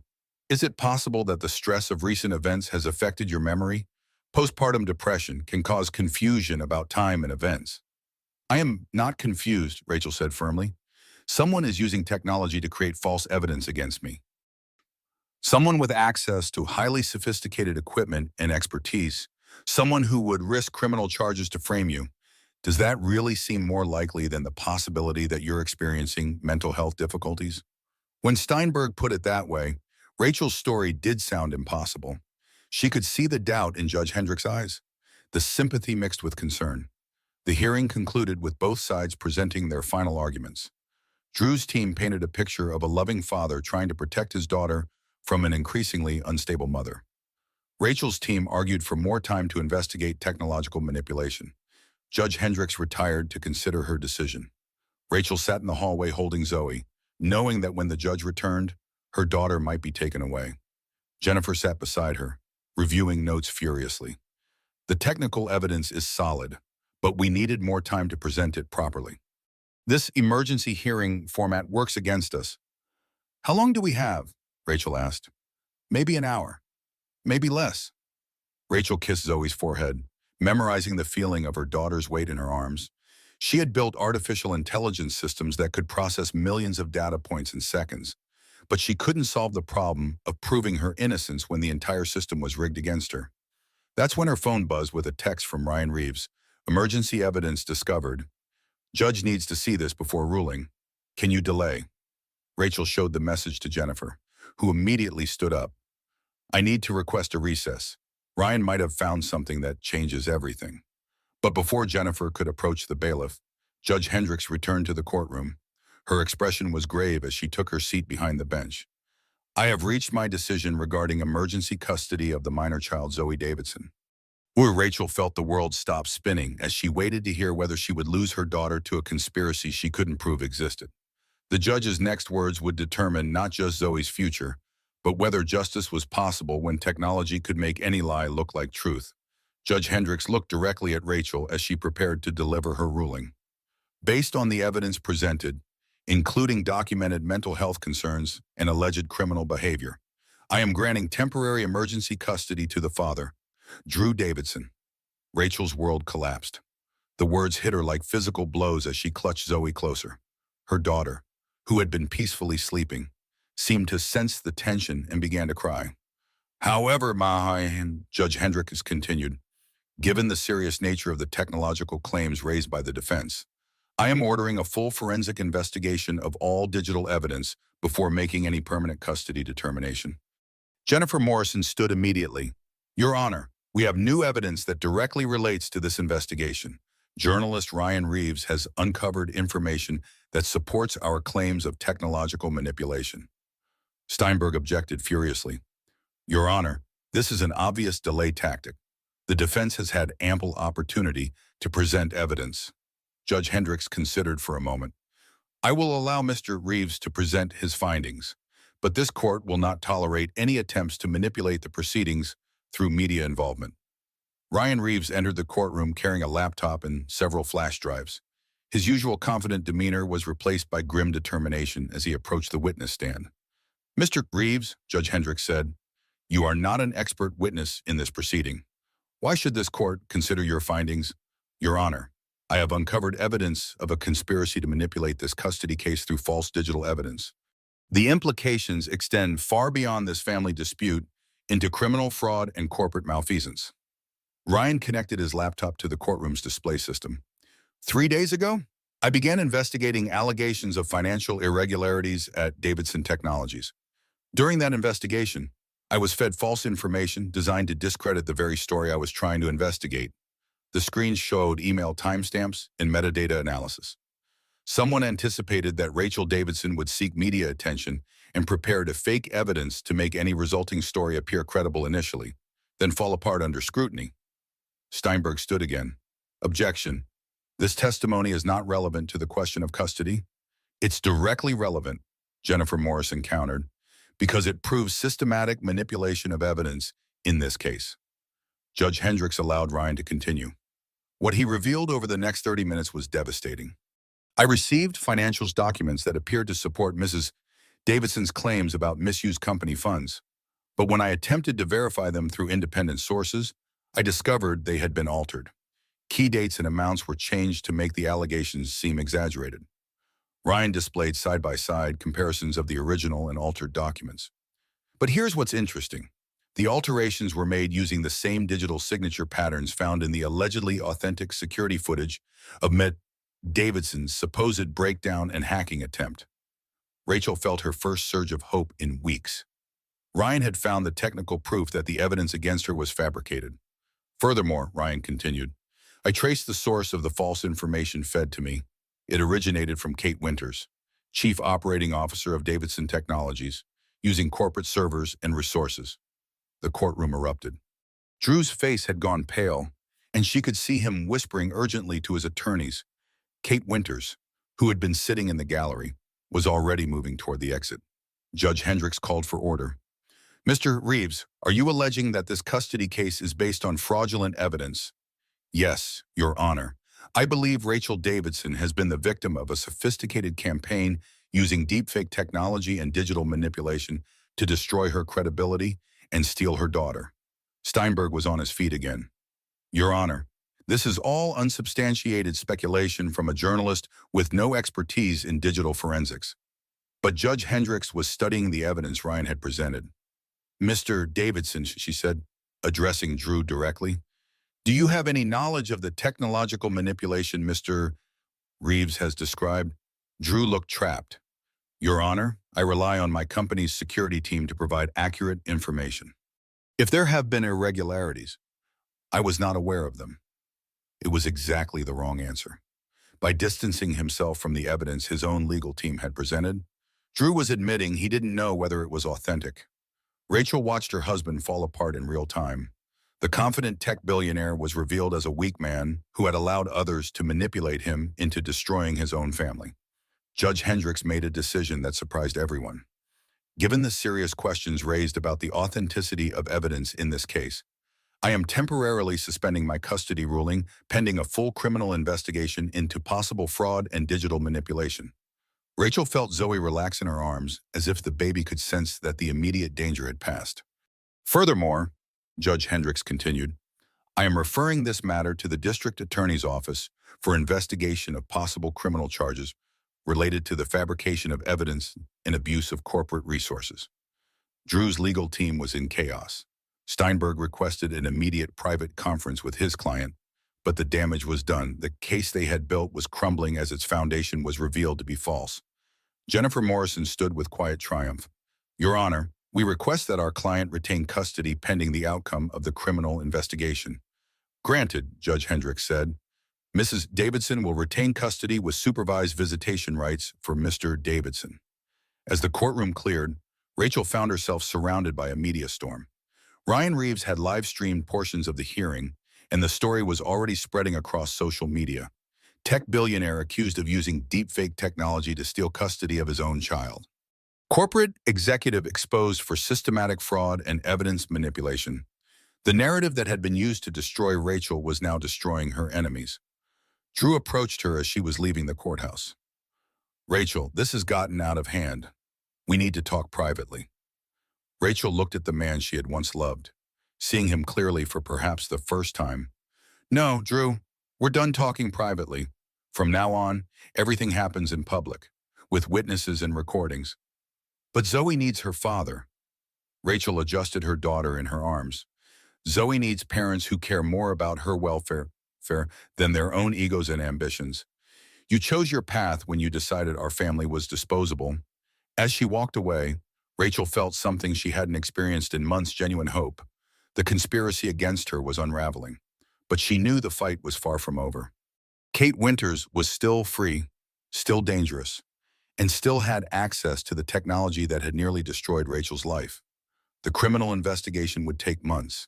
S1: is it possible that the stress of recent events has affected your memory? Postpartum depression can cause confusion about time and events. I am not confused, Rachel said firmly. Someone is using technology to create false evidence against me. Someone with access to highly sophisticated equipment and expertise. Someone who would risk criminal charges to frame you. Does that really seem more likely than the possibility that you're experiencing mental health difficulties? When Steinberg put it that way, Rachel's story did sound impossible. She could see the doubt in Judge Hendricks' eyes, the sympathy mixed with concern. The hearing concluded with both sides presenting their final arguments. Drew's team painted a picture of a loving father trying to protect his daughter from an increasingly unstable mother. Rachel's team argued for more time to investigate technological manipulation. Judge Hendricks retired to consider her decision. Rachel sat in the hallway holding Zoe, knowing that when the judge returned, her daughter might be taken away. Jennifer sat beside her, reviewing notes furiously. The technical evidence is solid, but we needed more time to present it properly. This emergency hearing format works against us. How long do we have? Rachel asked. Maybe an hour. Maybe less. Rachel kissed Zoe's forehead, memorizing the feeling of her daughter's weight in her arms. She had built artificial intelligence systems that could process millions of data points in seconds, but she couldn't solve the problem of proving her innocence when the entire system was rigged against her. That's when her phone buzzed with a text from Ryan Reeves. Emergency evidence discovered. Judge needs to see this before ruling. Can you delay? Rachel showed the message to Jennifer, who immediately stood up. I need to request a recess. Ryan might have found something that changes everything. But before Jennifer could approach the bailiff, Judge Hendricks returned to the courtroom. Her expression was grave as she took her seat behind the bench. I have reached my decision regarding emergency custody of the minor child Zoe Davidson. Rachel felt the world stop spinning as she waited to hear whether she would lose her daughter to a conspiracy she couldn't prove existed. The judge's next words would determine not just Zoe's future, but whether justice was possible when technology could make any lie look like truth. Judge Hendricks looked directly at Rachel as she prepared to deliver her ruling. Based on the evidence presented, including documented mental health concerns and alleged criminal behavior, I am granting temporary emergency custody to the father, Drew Davidson. Rachel's world collapsed. The words hit her like physical blows as she clutched Zoe closer. Her daughter, who had been peacefully sleeping, seemed to sense the tension and began to cry. However, Judge Hendricks continued, given the serious nature of the technological claims raised by the defense, I am ordering a full forensic investigation of all digital evidence before making any permanent custody determination. Jennifer Morrison stood immediately. Your Honor, we have new evidence that directly relates to this investigation. Journalist Ryan Reeves has uncovered information that supports our claims of technological manipulation. Steinberg objected furiously. Your Honor, this is an obvious delay tactic. The defense has had ample opportunity to present evidence. Judge Hendricks considered for a moment. I will allow Mr. Reeves to present his findings, but this court will not tolerate any attempts to manipulate the proceedings through media involvement. Ryan Reeves entered the courtroom carrying a laptop and several flash drives. His usual confident demeanor was replaced by grim determination as he approached the witness stand. "Mr. Reeves," Judge Hendricks said, "you are not an expert witness in this proceeding. Why should this court consider your findings?" "Your Honor, I have uncovered evidence of a conspiracy to manipulate this custody case through false digital evidence. The implications extend far beyond this family dispute into criminal fraud and corporate malfeasance." Ryan connected his laptop to the courtroom's display system. "3 days ago, I began investigating allegations of financial irregularities at Davidson Technologies. During that investigation, I was fed false information designed to discredit the very story I was trying to investigate." The screen showed email timestamps and metadata analysis. "Someone anticipated that Rachel Davidson would seek media attention and prepared a fake evidence to make any resulting story appear credible initially, then fall apart under scrutiny." Steinberg stood again. "Objection. This testimony is not relevant to the question of custody." "It's directly relevant," Jennifer Morrison countered, "because it proves systematic manipulation of evidence in this case." Judge Hendricks allowed Ryan to continue. "What he revealed over the next 30 minutes was devastating. I received financials documents that appeared to support Mrs. Davidson's claims about misused company funds. But when I attempted to verify them through independent sources, I discovered they had been altered. Key dates and amounts were changed to make the allegations seem exaggerated." Ryan displayed side-by-side comparisons of the original and altered documents. "But here's what's interesting. The alterations were made using the same digital signature patterns found in the allegedly authentic security footage of Davidson's supposed breakdown and hacking attempt." Rachel felt her first surge of hope in weeks. Ryan had found the technical proof that the evidence against her was fabricated. "Furthermore," Ryan continued, "I traced the source of the false information fed to me. It originated from Kate Winters, Chief Operating Officer of Davidson Technologies, using corporate servers and resources." The courtroom erupted. Drew's face had gone pale, and she could see him whispering urgently to his attorneys. Kate Winters, who had been sitting in the gallery, was already moving toward the exit. Judge Hendricks called for order. "Mr. Reeves, are you alleging that this custody case is based on fraudulent evidence?" "Yes, Your Honor. I believe Rachel Davidson has been the victim of a sophisticated campaign using deepfake technology and digital manipulation to destroy her credibility and steal her daughter." Steinberg was on his feet again. "Your Honor, this is all unsubstantiated speculation from a journalist with no expertise in digital forensics." But Judge Hendricks was studying the evidence Ryan had presented. "Mr. Davidson," she said, addressing Drew directly, "do you have any knowledge of the technological manipulation Mr. Reeves has described?" Drew looked trapped. "Your Honor, I rely on my company's security team to provide accurate information. If there have been irregularities, I was not aware of them." It was exactly the wrong answer. By distancing himself from the evidence his own legal team had presented, Drew was admitting he didn't know whether it was authentic. Rachel watched her husband fall apart in real time. The confident tech billionaire was revealed as a weak man who had allowed others to manipulate him into destroying his own family. Judge Hendricks made a decision that surprised everyone. "Given the serious questions raised about the authenticity of evidence in this case, I am temporarily suspending my custody ruling pending a full criminal investigation into possible fraud and digital manipulation." Rachel felt Zoe relax in her arms as if the baby could sense that the immediate danger had passed. "Furthermore," Judge Hendricks continued, "I am referring this matter to the district attorney's office for investigation of possible criminal charges related to the fabrication of evidence and abuse of corporate resources." Drew's legal team was in chaos. Steinberg requested an immediate private conference with his client, but the damage was done. The case they had built was crumbling as its foundation was revealed to be false. Jennifer Morrison stood with quiet triumph. "Your Honor, we request that our client retain custody pending the outcome of the criminal investigation." "Granted," Judge Hendricks said. "Mrs. Davidson will retain custody with supervised visitation rights for Mr. Davidson." As the courtroom cleared, Rachel found herself surrounded by a media storm. Ryan Reeves had live-streamed portions of the hearing, and the story was already spreading across social media. Tech billionaire accused of using deepfake technology to steal custody of his own child. Corporate executive exposed for systematic fraud and evidence manipulation. The narrative that had been used to destroy Rachel was now destroying her enemies. Drew approached her as she was leaving the courthouse. "Rachel, this has gotten out of hand. We need to talk privately." Rachel looked at the man she had once loved, seeing him clearly for perhaps the first time. "No, Drew, we're done talking privately. From now on, everything happens in public, with witnesses and recordings." "But Zoe needs her father." Rachel adjusted her daughter in her arms. "Zoe needs parents who care more about her welfare than their own egos and ambitions. You chose your path when you decided our family was disposable." As she walked away, Rachel felt something she hadn't experienced in months: genuine hope. The conspiracy against her was unraveling, but she knew the fight was far from over. Kate Winters was still free, still dangerous, and still had access to the technology that had nearly destroyed Rachel's life. The criminal investigation would take months,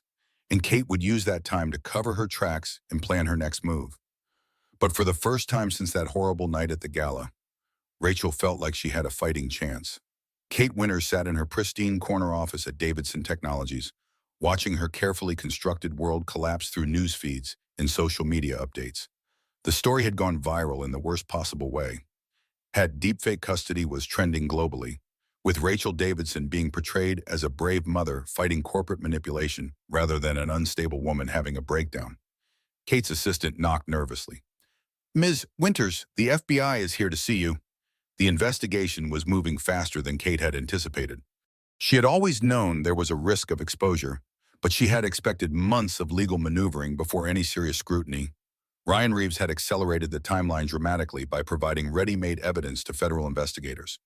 S1: and Kate would use that time to cover her tracks and plan her next move. But for the first time since that horrible night at the gala, Rachel felt like she had a fighting chance. Kate Winters sat in her pristine corner office at Davidson Technologies, watching her carefully constructed world collapse through news feeds and social media updates. The story had gone viral in the worst possible way. Deepfake custody was trending globally, with Rachel Davidson being portrayed as a brave mother fighting corporate manipulation rather than an unstable woman having a breakdown. Kate's assistant knocked nervously. "Ms. Winters, the FBI is here to see you." The investigation was moving faster than Kate had anticipated. She had always known there was a risk of exposure, but she had expected months of legal maneuvering before any serious scrutiny. Ryan Reeves had accelerated the timeline dramatically by providing ready-made evidence to federal investigators.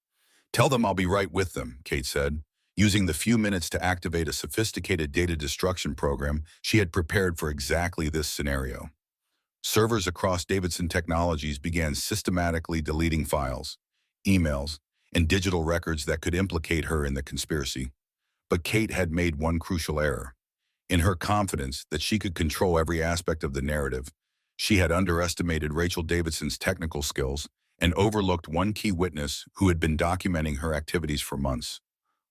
S1: "Tell them I'll be right with them," Kate said, using the few minutes to activate a sophisticated data destruction program she had prepared for exactly this scenario. Servers across Davidson Technologies began systematically deleting files, emails, and digital records that could implicate her in the conspiracy. But Kate had made one crucial error. In her confidence that she could control every aspect of the narrative, she had underestimated Rachel Davidson's technical skills and overlooked one key witness who had been documenting her activities for months.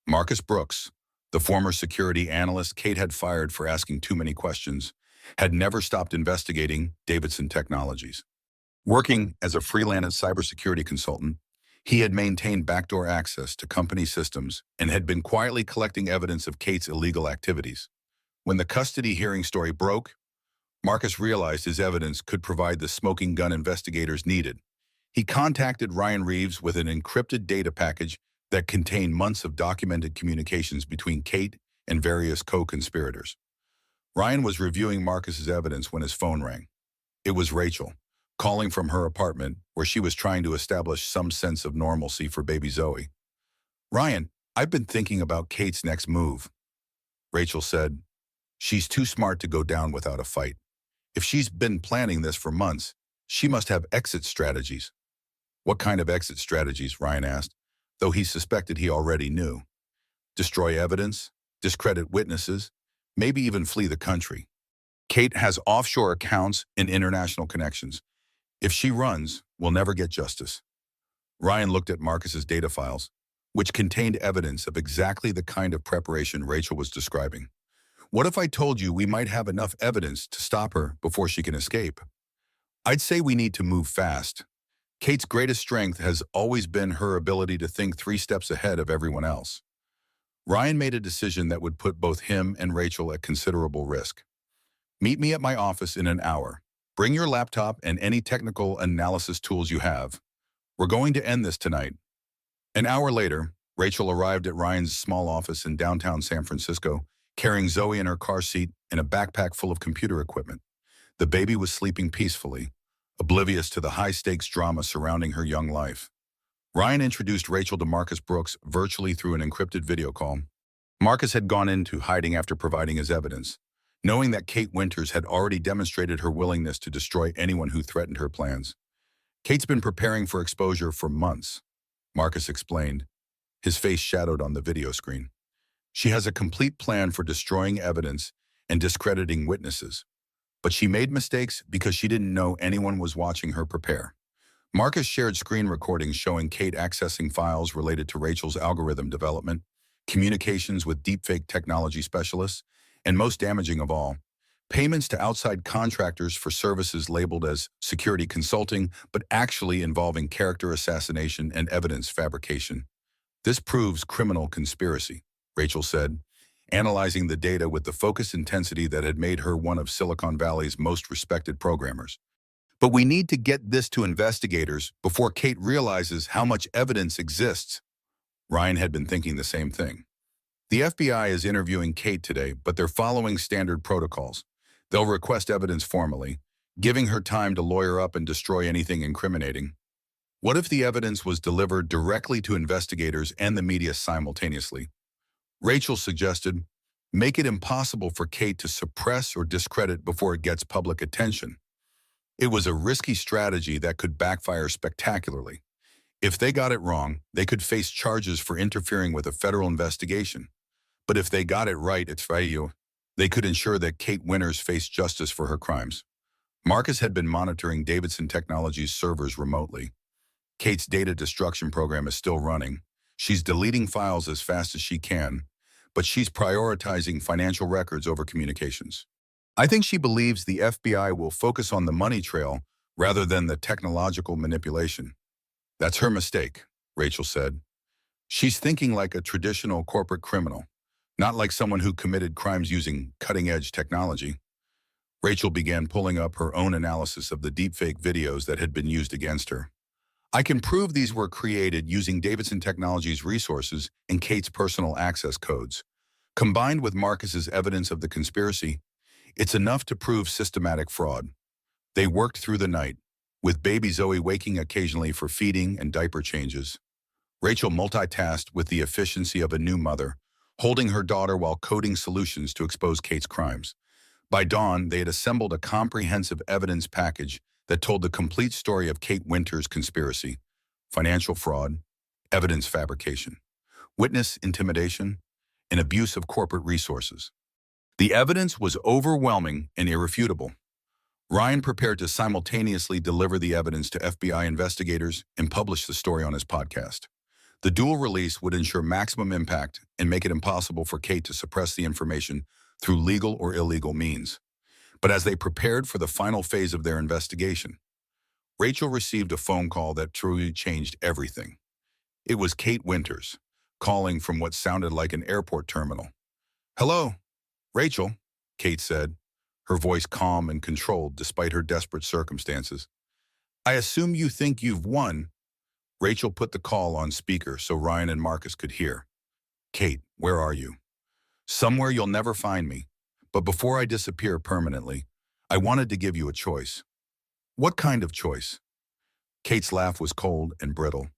S1: Marcus Brooks, the former security analyst Kate had fired for asking too many questions, had never stopped investigating Davidson Technologies. Working as a freelance cybersecurity consultant, he had maintained backdoor access to company systems and had been quietly collecting evidence of Kate's illegal activities. When the custody hearing story broke, Marcus realized his evidence could provide the smoking gun investigators needed. He contacted Ryan Reeves with an encrypted data package that contained months of documented communications between Kate and various co-conspirators. Ryan was reviewing Marcus's evidence when his phone rang. It was Rachel, calling from her apartment where she was trying to establish some sense of normalcy for baby Zoe. "Ryan, I've been thinking about Kate's next move," Rachel said. "She's too smart to go down without a fight. If she's been planning this for months, she must have exit strategies." "What kind of exit strategies?" Ryan asked, though he suspected he already knew. "Destroy evidence, discredit witnesses, maybe even flee the country. Kate has offshore accounts and international connections. If she runs, we'll never get justice." Ryan looked at Marcus's data files, which contained evidence of exactly the kind of preparation Rachel was describing. "What if I told you we might have enough evidence to stop her before she can escape?" "I'd say we need to move fast. Kate's greatest strength has always been her ability to think 3 steps ahead of everyone else." Ryan made a decision that would put both him and Rachel at considerable risk. "Meet me at my office in an hour. Bring your laptop and any technical analysis tools you have. We're going to end this tonight." An hour later, Rachel arrived at Ryan's small office in downtown San Francisco, carrying Zoe in her car seat and a backpack full of computer equipment. The baby was sleeping peacefully, oblivious to the high-stakes drama surrounding her young life. Ryan introduced Rachel to Marcus Brooks virtually through an encrypted video call. Marcus had gone into hiding after providing his evidence, knowing that Kate Winters had already demonstrated her willingness to destroy anyone who threatened her plans. "Kate's been preparing for exposure for months," Marcus explained, his face shadowed on the video screen. "She has a complete plan for destroying evidence and discrediting witnesses. But she made mistakes because she didn't know anyone was watching her prepare." Marcus shared screen recordings showing Kate accessing files related to Rachel's algorithm development, communications with deepfake technology specialists, And most damaging of all, payments to outside contractors for services labeled as security consulting, but actually involving character assassination and evidence fabrication. This proves criminal conspiracy, Rachel said, analyzing the data with the focused intensity that had made her one of Silicon Valley's most respected programmers. But we need to get this to investigators before Kate realizes how much evidence exists. Ryan had been thinking the same thing. The FBI is interviewing Kate today, but they're following standard protocols. They'll request evidence formally, giving her time to lawyer up and destroy anything incriminating. What if the evidence was delivered directly to investigators and the media simultaneously? Rachel suggested, make it impossible for Kate to suppress or discredit before it gets public attention. It was a risky strategy that could backfire spectacularly. If they got it wrong, they could face charges for interfering with a federal investigation. But if they got it right, they could ensure that Kate Winters faced justice for her crimes. Marcus had been monitoring Davidson Technologies' servers remotely. Kate's data destruction program is still running. She's deleting files as fast as she can, but she's prioritizing financial records over communications. I think she believes the FBI will focus on the money trail rather than the technological manipulation. That's her mistake, Rachel said. She's thinking like a traditional corporate criminal, not like someone who committed crimes using cutting-edge technology. Rachel began pulling up her own analysis of the deepfake videos that had been used against her. I can prove these were created using Davidson Technologies' resources and Kate's personal access codes. Combined with Marcus's evidence of the conspiracy, it's enough to prove systematic fraud. They worked through the night, with baby Zoe waking occasionally for feeding and diaper changes. Rachel multitasked with the efficiency of a new mother, holding her daughter while coding solutions to expose Kate's crimes. By dawn, they had assembled a comprehensive evidence package that told the complete story of Kate Winters' conspiracy: financial fraud, evidence fabrication, witness intimidation, and abuse of corporate resources. The evidence was overwhelming and irrefutable. Ryan prepared to simultaneously deliver the evidence to FBI investigators and publish the story on his podcast. The dual release would ensure maximum impact and make it impossible for Kate to suppress the information through legal or illegal means. But as they prepared for the final phase of their investigation, Rachel received a phone call that truly changed everything. It was Kate Winters, calling from what sounded like an airport terminal. "Hello, Rachel," Kate said, her voice calm and controlled despite her desperate circumstances. "I assume you think you've won." Rachel put the call on speaker so Ryan and Marcus could hear. "Kate, where are you?" "Somewhere you'll never find me. But before I disappear permanently, I wanted to give you a choice." "What kind of choice?" Kate's laugh was cold and brittle.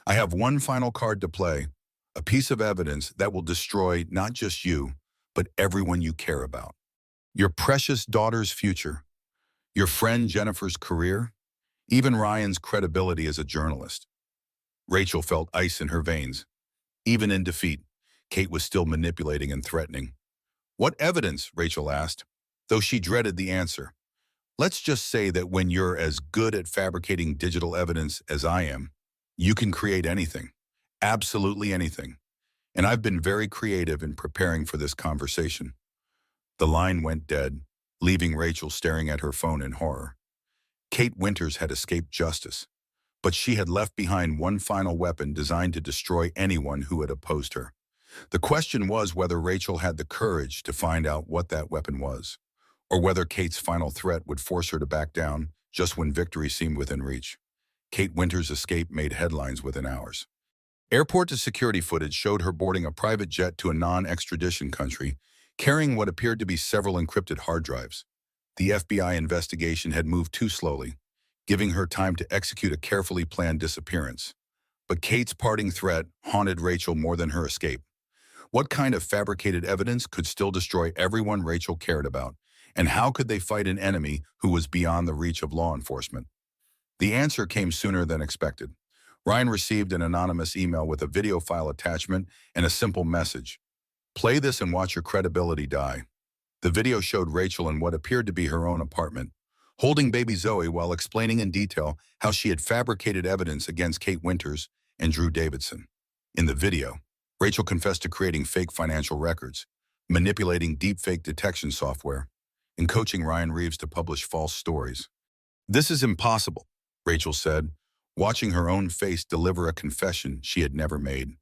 S1: "I have one final card to play, a piece of evidence that will destroy not just you, but everyone you care about. Your precious daughter's future, your friend Jennifer's career, even Ryan's credibility as a journalist." Rachel felt ice in her veins. Even in defeat, Kate was still manipulating and threatening. "What evidence?" Rachel asked, though she dreaded the answer. "Let's just say that when you're as good at fabricating digital evidence as I am, you can create anything, absolutely anything. And I've been very creative in preparing for this conversation." The line went dead, leaving Rachel staring at her phone in horror. Kate Winters had escaped justice, but she had left behind one final weapon designed to destroy anyone who had opposed her. The question was whether Rachel had the courage to find out what that weapon was, or whether Kate's final threat would force her to back down just when victory seemed within reach. Kate Winters' escape made headlines within hours. Airport-to-security footage showed her boarding a private jet to a non-extradition country, carrying what appeared to be several encrypted hard drives. The FBI investigation had moved too slowly, giving her time to execute a carefully planned disappearance. But Kate's parting threat haunted Rachel more than her escape. What kind of fabricated evidence could still destroy everyone Rachel cared about, and how could they fight an enemy who was beyond the reach of law enforcement? The answer came sooner than expected. Ryan received an anonymous email with a video file attachment and a simple message: "Play this and watch your credibility die." The video showed Rachel in what appeared to be her own apartment, holding baby Zoe while explaining in detail how she had fabricated evidence against Kate Winters and Drew Davidson. In the video, Rachel confessed to creating fake financial records, manipulating deepfake detection software, and coaching Ryan Reeves to publish false stories. "This is impossible," Rachel said, watching her own face deliver a confession she had never made.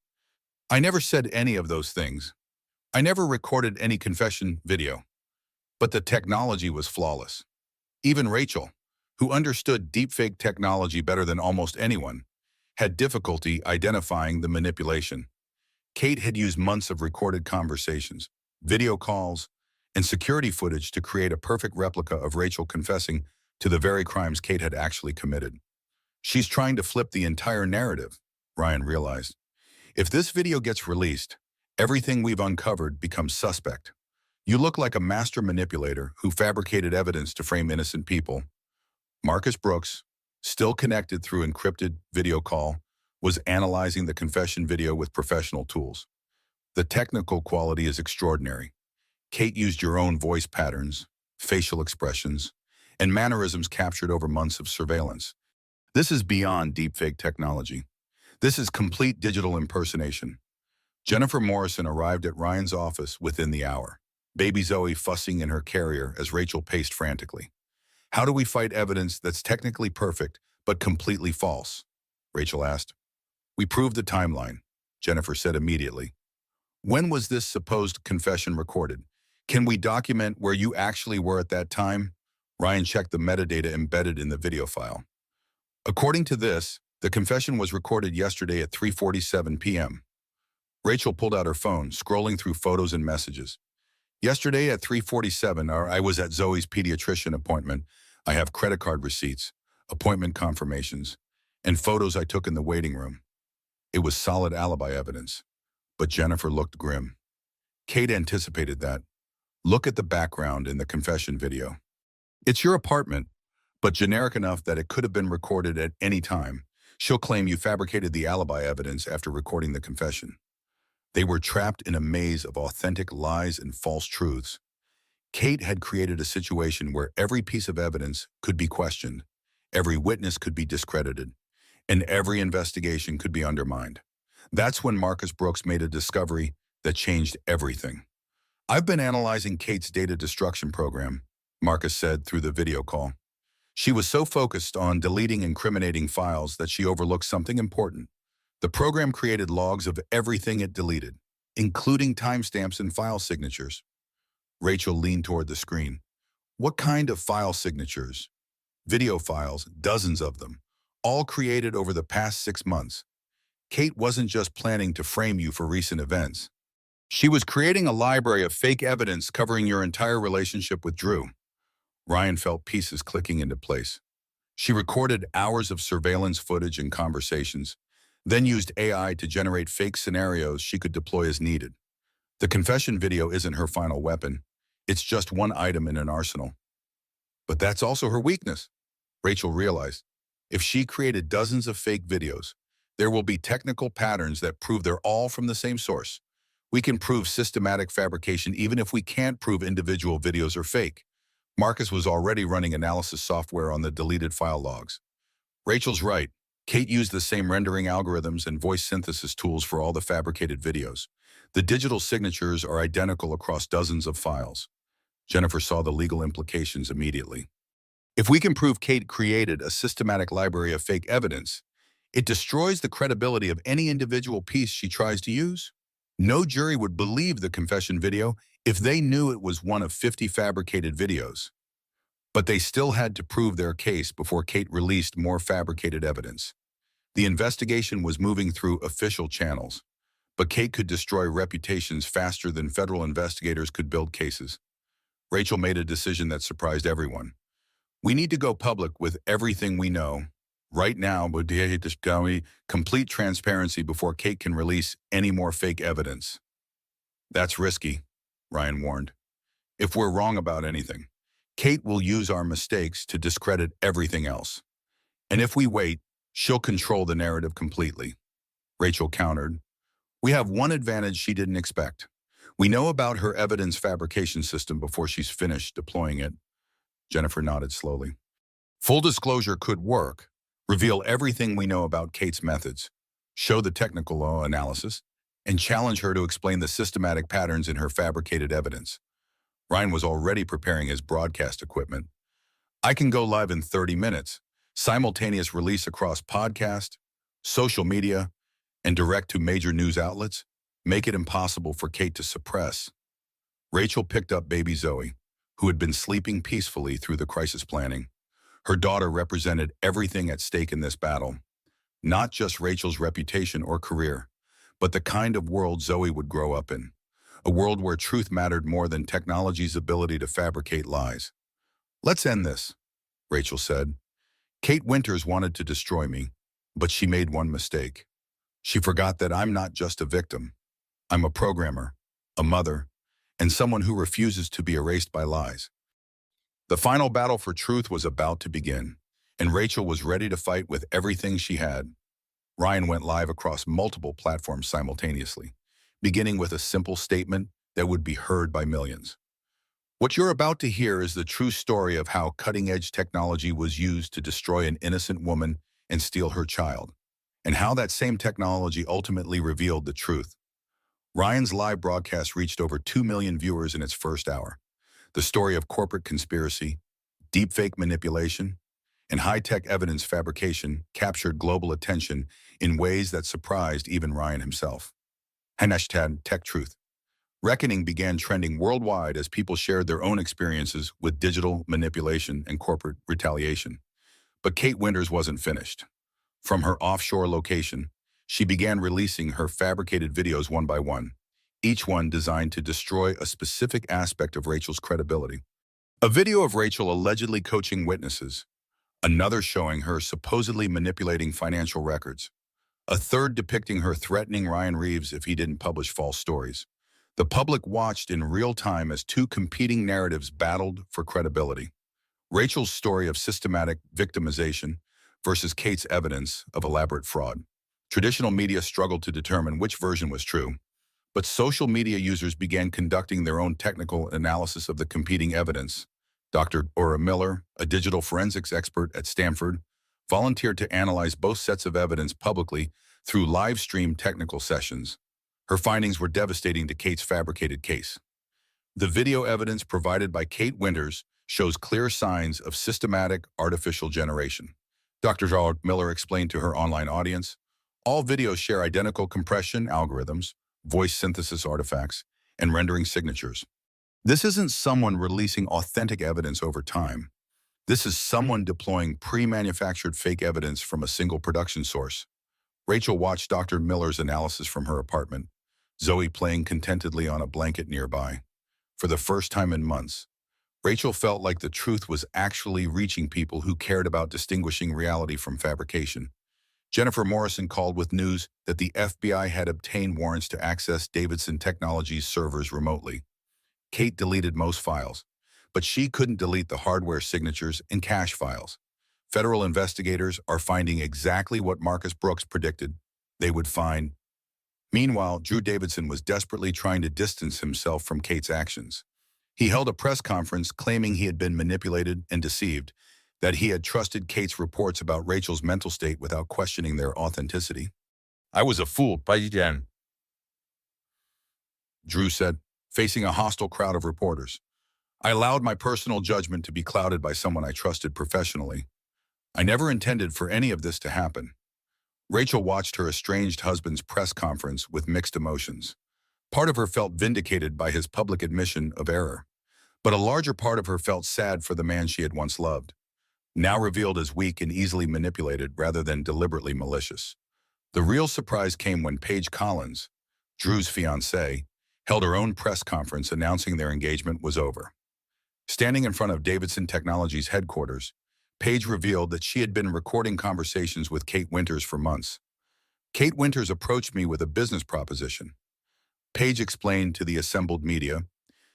S1: "I never said any of those things. I never recorded any confession video." But the technology was flawless. Even Rachel, who understood deepfake technology better than almost anyone, had difficulty identifying the manipulation. Kate had used months of recorded conversations, video calls, and security footage to create a perfect replica of Rachel confessing to the very crimes Kate had actually committed. "She's trying to flip the entire narrative," Ryan realized. "If this video gets released, everything we've uncovered becomes suspect. You look like a master manipulator who fabricated evidence to frame innocent people." Marcus Brooks, still connected through encrypted video call, was analyzing the confession video with professional tools. "The technical quality is extraordinary. Kate used your own voice patterns, facial expressions, and mannerisms captured over months of surveillance. This is beyond deepfake technology. This is complete digital impersonation." Jennifer Morrison arrived at Ryan's office within the hour, baby Zoe fussing in her carrier as Rachel paced frantically. "How do we fight evidence that's technically perfect but completely false?" Rachel asked. "We proved the timeline," Jennifer said immediately. "When was this supposed confession recorded? Can we document where you actually were at that time?" Ryan checked the metadata embedded in the video file. "According to this, the confession was recorded yesterday at 3:47 p.m. Rachel pulled out her phone, scrolling through photos and messages. "Yesterday at 3:47, I was at Zoe's pediatrician appointment. I have credit card receipts, appointment confirmations, and photos I took in the waiting room." It was solid alibi evidence, but Jennifer looked grim. Kate anticipated that. "Look at the background in the confession video. It's your apartment, but generic enough that it could have been recorded at any time. She'll claim you fabricated the alibi evidence after recording the confession." They were trapped in a maze of authentic lies and false truths. Kate had created a situation where every piece of evidence could be questioned, every witness could be discredited, and every investigation could be undermined. That's when Marcus Brooks made a discovery that changed everything. "I've been analyzing Kate's data destruction program," Marcus said through the video call. "She was so focused on deleting incriminating files that she overlooked something important. The program created logs of everything it deleted, including timestamps and file signatures." Rachel leaned toward the screen. "What kind of file signatures?" "Video files, dozens of them, all created over the past 6 months. Kate wasn't just planning to frame you for recent events. She was creating a library of fake evidence covering your entire relationship with Drew." Ryan felt pieces clicking into place. "She recorded hours of surveillance footage and conversations, then used AI to generate fake scenarios she could deploy as needed. The confession video isn't her final weapon. It's just one item in an arsenal." "But that's also her weakness," Rachel realized. "If she created dozens of fake videos, there will be technical patterns that prove they're all from the same source. We can prove systematic fabrication even if we can't prove individual videos are fake." Marcus was already running analysis software on the deleted file logs. Rachel's right. Kate used the same rendering algorithms and voice synthesis tools for all the fabricated videos. The digital signatures are identical across dozens of files. Jennifer saw the legal implications immediately. If we can prove Kate created a systematic library of fake evidence, it destroys the credibility of any individual piece she tries to use. No jury would believe the confession video if they knew it was one of 50 fabricated videos. But they still had to prove their case before Kate released more fabricated evidence. The investigation was moving through official channels, but Kate could destroy reputations faster than federal investigators could build cases. Rachel made a decision that surprised everyone. "We need to go public with everything we know. Right now, but complete transparency before Kate can release any more fake evidence." "That's risky," Ryan warned. "If we're wrong about anything, Kate will use our mistakes to discredit everything else. And if we wait, she'll control the narrative completely." Rachel countered. "We have one advantage she didn't expect. We know about her evidence fabrication system before she's finished deploying it." Jennifer nodded slowly. "Full disclosure could work. Reveal everything we know about Kate's methods. Show the technical analysis. and challenge her to explain the systematic patterns in her fabricated evidence. Ryan was already preparing his broadcast equipment. I can go live in 30 minutes, simultaneous release across podcast, social media, and direct to major news outlets, make it impossible for Kate to suppress. Rachel picked up baby Zoe, who had been sleeping peacefully through the crisis planning. Her daughter represented everything at stake in this battle, not just Rachel's reputation or career, but the kind of world Zoe would grow up in, a world where truth mattered more than technology's ability to fabricate lies. "Let's end this," Rachel said. "Kate Winters wanted to destroy me, but she made one mistake. She forgot that I'm not just a victim. I'm a programmer, a mother, and someone who refuses to be erased by lies." The final battle for truth was about to begin, and Rachel was ready to fight with everything she had. Ryan went live across multiple platforms simultaneously, beginning with a simple statement that would be heard by millions. What you're about to hear is the true story of how cutting-edge technology was used to destroy an innocent woman and steal her child, and how that same technology ultimately revealed the truth. Ryan's live broadcast reached over 2 million viewers in its first hour. The story of corporate conspiracy, deepfake manipulation, and high-tech evidence fabrication captured global attention in ways that surprised even Ryan himself. Hashtag Tech Truth. Reckoning began trending worldwide as people shared their own experiences with digital manipulation and corporate retaliation. But Kate Winters wasn't finished. From her offshore location, she began releasing her fabricated videos one by one, each one designed to destroy a specific aspect of Rachel's credibility. A video of Rachel allegedly coaching witnesses, another showing her supposedly manipulating financial records, a third depicting her threatening Ryan Reeves if he didn't publish false stories. The public watched in real time as two competing narratives battled for credibility. Rachel's story of systematic victimization versus Kate's evidence of elaborate fraud. Traditional media struggled to determine which version was true, but social media users began conducting their own technical analysis of the competing evidence. Dr. Ora Miller, a digital forensics expert at Stanford, volunteered to analyze both sets of evidence publicly through live-stream technical sessions. Her findings were devastating to Kate's fabricated case. The video evidence provided by Kate Winters shows clear signs of systematic artificial generation. Dr. Miller explained to her online audience, all videos share identical compression algorithms, voice synthesis artifacts, and rendering signatures. This isn't someone releasing authentic evidence over time. This is someone deploying pre-manufactured fake evidence from a single production source. Rachel watched Dr. Miller's analysis from her apartment, Zoe playing contentedly on a blanket nearby. For the first time in months, Rachel felt like the truth was actually reaching people who cared about distinguishing reality from fabrication. Jennifer Morrison called with news that the FBI had obtained warrants to access Davidson Technologies servers remotely. Kate deleted most files, but she couldn't delete the hardware signatures and cache files. Federal investigators are finding exactly what Marcus Brooks predicted they would find. Meanwhile, Drew Davidson was desperately trying to distance himself from Kate's actions. He held a press conference claiming he had been manipulated and deceived, that he had trusted Kate's reports about Rachel's mental state without questioning their authenticity. "I was a fool by then," Drew said, facing a hostile crowd of reporters. "I allowed my personal judgment to be clouded by someone I trusted professionally. I never intended for any of this to happen." Rachel watched her estranged husband's press conference with mixed emotions. Part of her felt vindicated by his public admission of error, but a larger part of her felt sad for the man she had once loved, now revealed as weak and easily manipulated rather than deliberately malicious. The real surprise came when Paige Collins, Drew's fiancée, held her own press conference announcing their engagement was over. Standing in front of Davidson Technologies headquarters, Paige revealed that she had been recording conversations with Kate Winters for months. "Kate Winters approached me with a business proposition," Paige explained to the assembled media.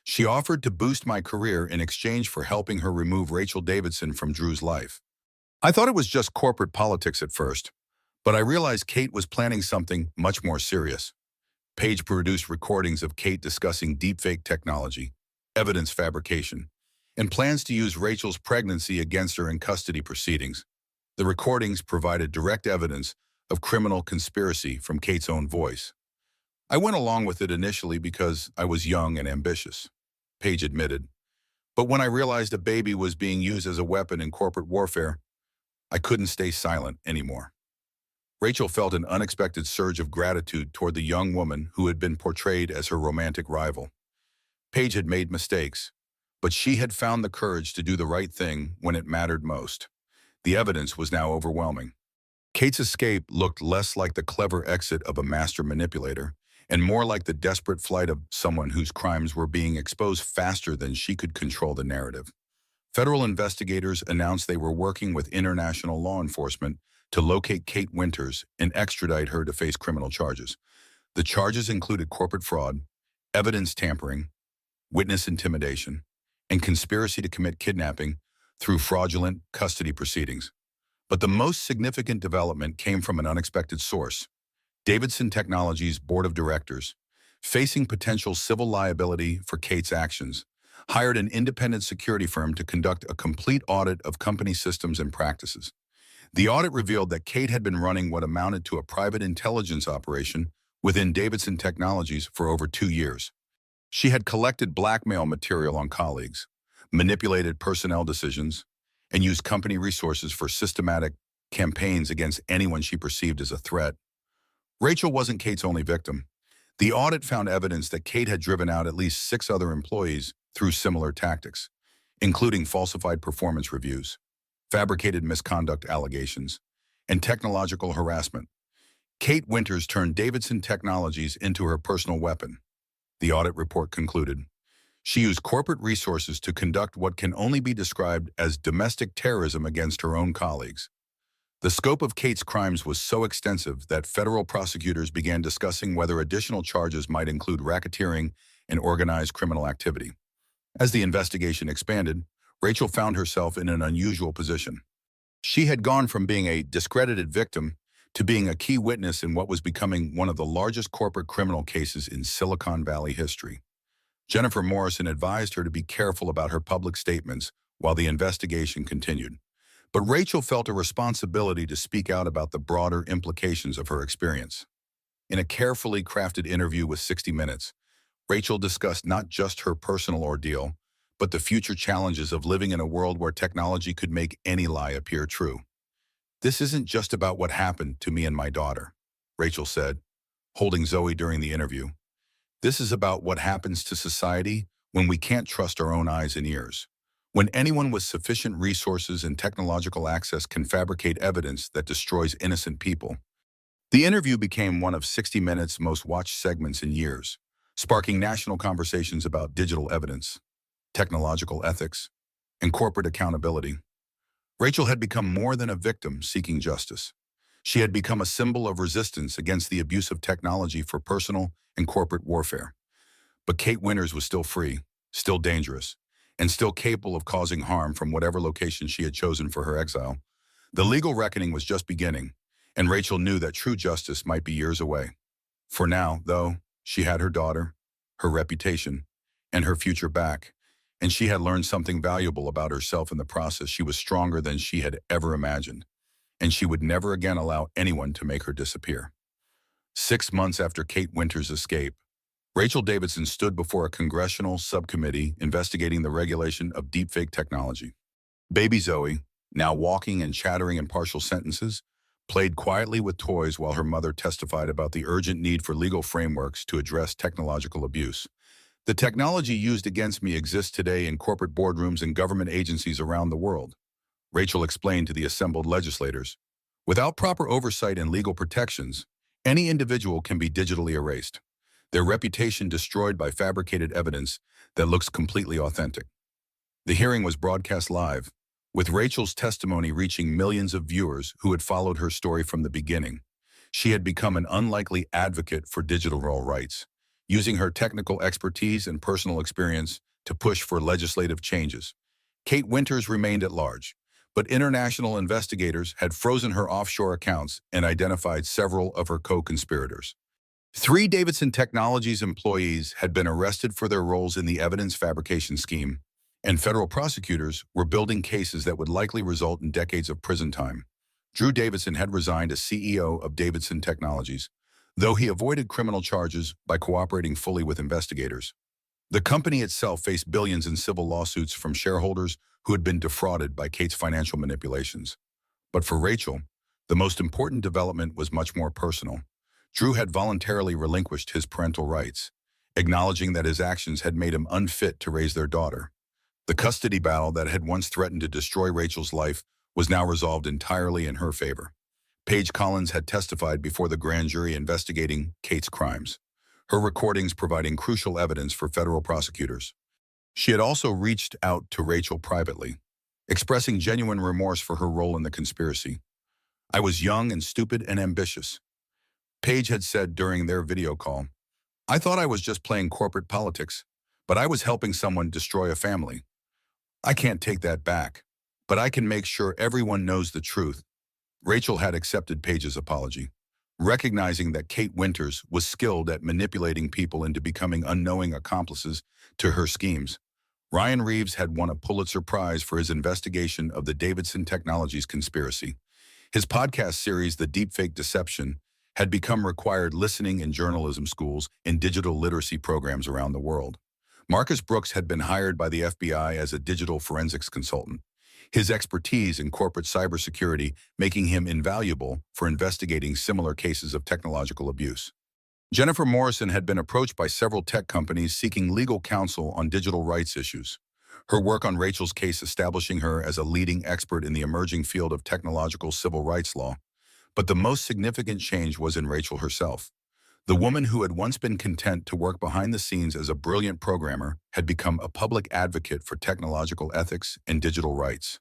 S1: "She offered to boost my career in exchange for helping her remove Rachel Davidson from Drew's life. I thought it was just corporate politics at first, but I realized Kate was planning something much more serious." Paige produced recordings of Kate discussing deepfake technology, evidence fabrication, and plans to use Rachel's pregnancy against her in custody proceedings. The recordings provided direct evidence of criminal conspiracy from Kate's own voice. I went along with it initially because I was young and ambitious, Page admitted. But when I realized a baby was being used as a weapon in corporate warfare, I couldn't stay silent anymore. Rachel felt an unexpected surge of gratitude toward the young woman who had been portrayed as her romantic rival. Paige had made mistakes, but she had found the courage to do the right thing when it mattered most. The evidence was now overwhelming. Kate's escape looked less like the clever exit of a master manipulator and more like the desperate flight of someone whose crimes were being exposed faster than she could control the narrative. Federal investigators announced they were working with international law enforcement to locate Kate Winters and extradite her to face criminal charges. The charges included corporate fraud, evidence tampering, witness intimidation, and conspiracy to commit kidnapping through fraudulent custody proceedings. But the most significant development came from an unexpected source. Davidson Technologies' board of directors, facing potential civil liability for Kate's actions, hired an independent security firm to conduct a complete audit of company systems and practices. The audit revealed that Kate had been running what amounted to a private intelligence operation within Davidson Technologies for over 2 years. She had collected blackmail material on colleagues, manipulated personnel decisions, and used company resources for systematic campaigns against anyone she perceived as a threat. Rachel wasn't Kate's only victim. The audit found evidence that Kate had driven out at least 6 other employees through similar tactics, including falsified performance reviews, fabricated misconduct allegations, and technological harassment. Kate Winters turned Davidson Technologies into her personal weapon, the audit report concluded. She used corporate resources to conduct what can only be described as domestic terrorism against her own colleagues. The scope of Kate's crimes was so extensive that federal prosecutors began discussing whether additional charges might include racketeering and organized criminal activity. As the investigation expanded, Rachel found herself in an unusual position. She had gone from being a discredited victim to being a key witness in what was becoming one of the largest corporate criminal cases in Silicon Valley history. Jennifer Morrison advised her to be careful about her public statements while the investigation continued. But Rachel felt a responsibility to speak out about the broader implications of her experience. In a carefully crafted interview with 60 Minutes, Rachel discussed not just her personal ordeal, but the future challenges of living in a world where technology could make any lie appear true. "This isn't just about what happened to me and my daughter," Rachel said, holding Zoe during the interview. "This is about what happens to society when we can't trust our own eyes and ears. When anyone with sufficient resources and technological access can fabricate evidence that destroys innocent people." The interview became one of 60 Minutes' most watched segments in years, sparking national conversations about digital evidence, technological ethics, and corporate accountability. Rachel had become more than a victim seeking justice. She had become a symbol of resistance against the abuse of technology for personal and corporate warfare. But Kate Winters was still free, still dangerous, and still capable of causing harm from whatever location she had chosen for her exile. The legal reckoning was just beginning, and Rachel knew that true justice might be years away. For now, though, she had her daughter, her reputation, and her future back, and she had learned something valuable about herself in the process. She was stronger than she had ever imagined, and she would never again allow anyone to make her disappear. 6 months after Kate Winters' escape, Rachel Davidson stood before a congressional subcommittee investigating the regulation of deepfake technology. Baby Zoe, now walking and chattering in partial sentences, played quietly with toys while her mother testified about the urgent need for legal frameworks to address technological abuse. "The technology used against me exists today in corporate boardrooms and government agencies around the world," Rachel explained to the assembled legislators. "Without proper oversight and legal protections, any individual can be digitally erased, their reputation destroyed by fabricated evidence that looks completely authentic." The hearing was broadcast live, with Rachel's testimony reaching millions of viewers who had followed her story from the beginning. She had become an unlikely advocate for digital rights, using her technical expertise and personal experience to push for legislative changes. Kate Winters remained at large, but international investigators had frozen her offshore accounts and identified several of her co-conspirators. 3 Davidson Technologies employees had been arrested for their roles in the evidence fabrication scheme, and federal prosecutors were building cases that would likely result in decades of prison time. Drew Davidson had resigned as CEO of Davidson Technologies, though he avoided criminal charges by cooperating fully with investigators. The company itself faced billions in civil lawsuits from shareholders who had been defrauded by Kate's financial manipulations. But for Rachel, the most important development was much more personal. Drew had voluntarily relinquished his parental rights, acknowledging that his actions had made him unfit to raise their daughter. The custody battle that had once threatened to destroy Rachel's life was now resolved entirely in her favor. Paige Collins had testified before the grand jury investigating Kate's crimes, her recordings providing crucial evidence for federal prosecutors. She had also reached out to Rachel privately, expressing genuine remorse for her role in the conspiracy. "I was young and stupid and ambitious," Paige had said during their video call. "I thought I was just playing corporate politics, but I was helping someone destroy a family. I can't take that back, but I can make sure everyone knows the truth." Rachel had accepted Paige's apology, recognizing that Kate Winters was skilled at manipulating people into becoming unknowing accomplices to her schemes. Ryan Reeves had won a Pulitzer Prize for his investigation of the Davidson Technologies conspiracy. His podcast series, The Deepfake Deception, had become required listening in journalism schools and digital literacy programs around the world. Marcus Brooks had been hired by the FBI as a digital forensics consultant, his expertise in corporate cybersecurity making him invaluable for investigating similar cases of technological abuse. Jennifer Morrison had been approached by several tech companies seeking legal counsel on digital rights issues, her work on Rachel's case establishing her as a leading expert in the emerging field of technological civil rights law. But the most significant change was in Rachel herself. The woman who had once been content to work behind the scenes as a brilliant programmer had become a public advocate for technological ethics and digital rights.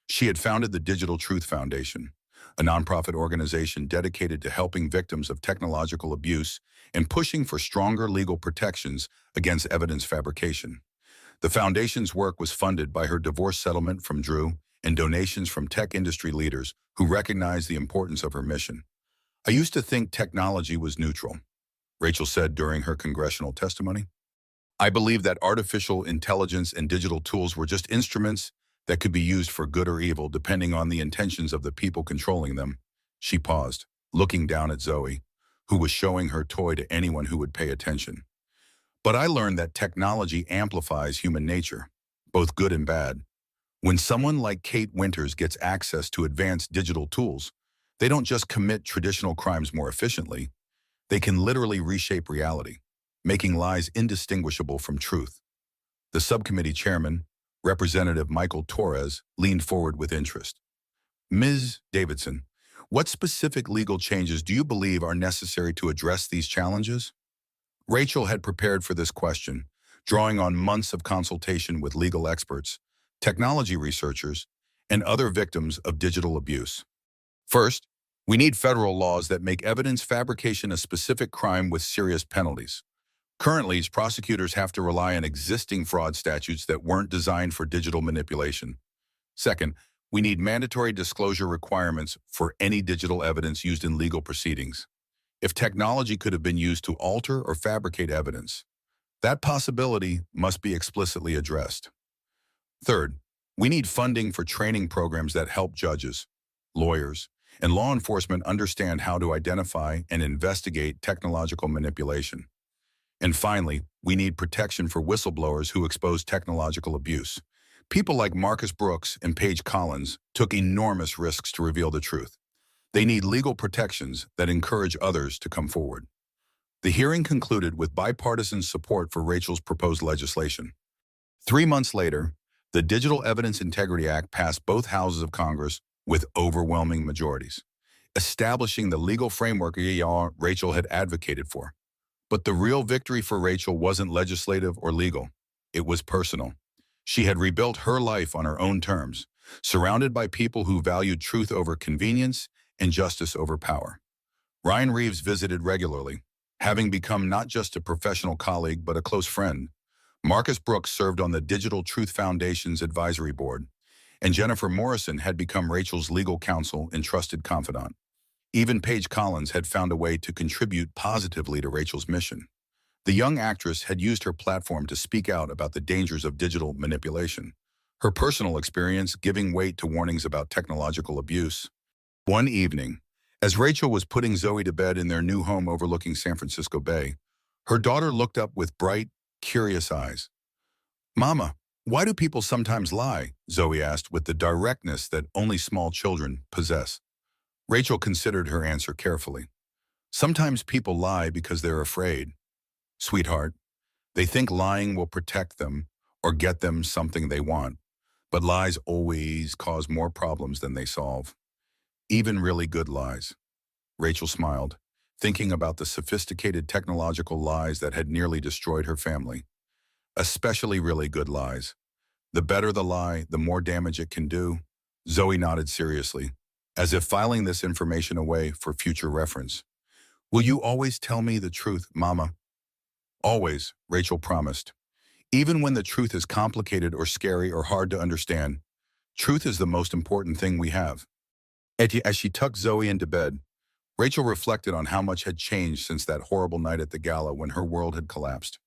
S1: She had founded the Digital Truth Foundation, a nonprofit organization dedicated to helping victims of technological abuse and pushing for stronger legal protections against evidence fabrication. The foundation's work was funded by her divorce settlement from Drew and donations from tech industry leaders who recognized the importance of her mission. "I used to think technology was neutral," Rachel said during her congressional testimony. "I believe that artificial intelligence and digital tools were just instruments that could be used for good or evil depending on the intentions of the people controlling them." She paused, looking down at Zoe, who was showing her toy to anyone who would pay attention. "But I learned that technology amplifies human nature, both good and bad. When someone like Kate Winters gets access to advanced digital tools, they don't just commit traditional crimes more efficiently, they can literally reshape reality, making lies indistinguishable from truth." The subcommittee chairman, Representative Michael Torres, leaned forward with interest. "Ms. Davidson, what specific legal changes do you believe are necessary to address these challenges?" Rachel had prepared for this question, drawing on months of consultation with legal experts, technology researchers, and other victims of digital abuse. "First, we need federal laws that make evidence fabrication a specific crime with serious penalties. Currently, prosecutors have to rely on existing fraud statutes that weren't designed for digital manipulation. Second, we need mandatory disclosure requirements for any digital evidence used in legal proceedings. If technology could have been used to alter or fabricate evidence, that possibility must be explicitly addressed. Third, we need funding for training programs that help judges, lawyers, and law enforcement understand how to identify and investigate technological manipulation. And finally, we need protection for whistleblowers who expose technological abuse. People like Marcus Brooks and Paige Collins took enormous risks to reveal the truth. They need legal protections that encourage others to come forward. The hearing concluded with bipartisan support for Rachel's proposed legislation. 3 months later, the Digital Evidence Integrity Act passed both houses of Congress with overwhelming majorities, establishing the legal framework Rachel had advocated for. But the real victory for Rachel wasn't legislative or legal. It was personal. She had rebuilt her life on her own terms, surrounded by people who valued truth over convenience and justice over power. Ryan Reeves visited regularly, having become not just a professional colleague but a close friend. Marcus Brooks served on the Digital Truth Foundation's advisory board, and Jennifer Morrison had become Rachel's legal counsel and trusted confidant. Even Paige Collins had found a way to contribute positively to Rachel's mission. The young actress had used her platform to speak out about the dangers of digital manipulation, her personal experience giving weight to warnings about technological abuse. One evening, As Rachel was putting Zoe to bed in their new home overlooking San Francisco Bay, her daughter looked up with bright, curious eyes. "Mama, why do people sometimes lie?" Zoe asked with the directness that only small children possess. Rachel considered her answer carefully. "Sometimes people lie because they're afraid. Sweetheart, they think lying will protect them or get them something they want. But lies always cause more problems than they solve. Even really good lies." Rachel smiled, thinking about the sophisticated technological lies that had nearly destroyed her family. Especially really good lies. The better the lie, the more damage it can do. Zoe nodded seriously, as if filing this information away for future reference. "Will you always tell me the truth, Mama?" "Always," Rachel promised. "Even when the truth is complicated or scary or hard to understand, truth is the most important thing we have." As she tucked Zoe into bed, Rachel reflected on how much had changed since that horrible night at the gala when her world had collapsed.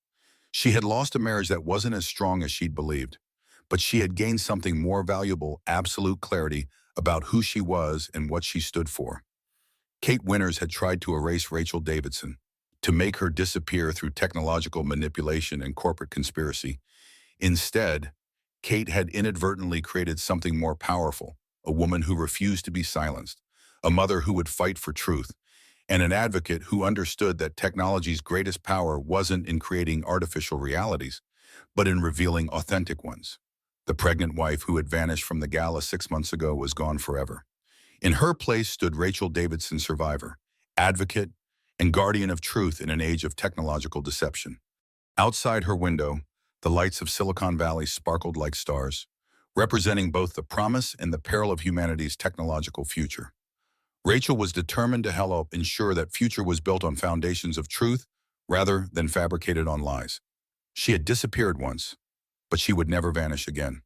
S1: She had lost a marriage that wasn't as strong as she'd believed, but she had gained something more valuable: absolute clarity about who she was and what she stood for. Kate Winters had tried to erase Rachel Davidson, to make her disappear through technological manipulation and corporate conspiracy. Instead, Kate had inadvertently created something more powerful: a woman who refused to be silenced, a mother who would fight for truth, and an advocate who understood that technology's greatest power wasn't in creating artificial realities, but in revealing authentic ones. The pregnant wife who had vanished from the gala 6 months ago was gone forever. In her place stood Rachel Davidson, survivor, advocate, and guardian of truth in an age of technological deception. Outside her window, the lights of Silicon Valley sparkled like stars, representing both the promise and the peril of humanity's technological future. Rachel was determined to help ensure that future was built on foundations of truth rather than fabricated on lies. She had disappeared once, but she would never vanish again.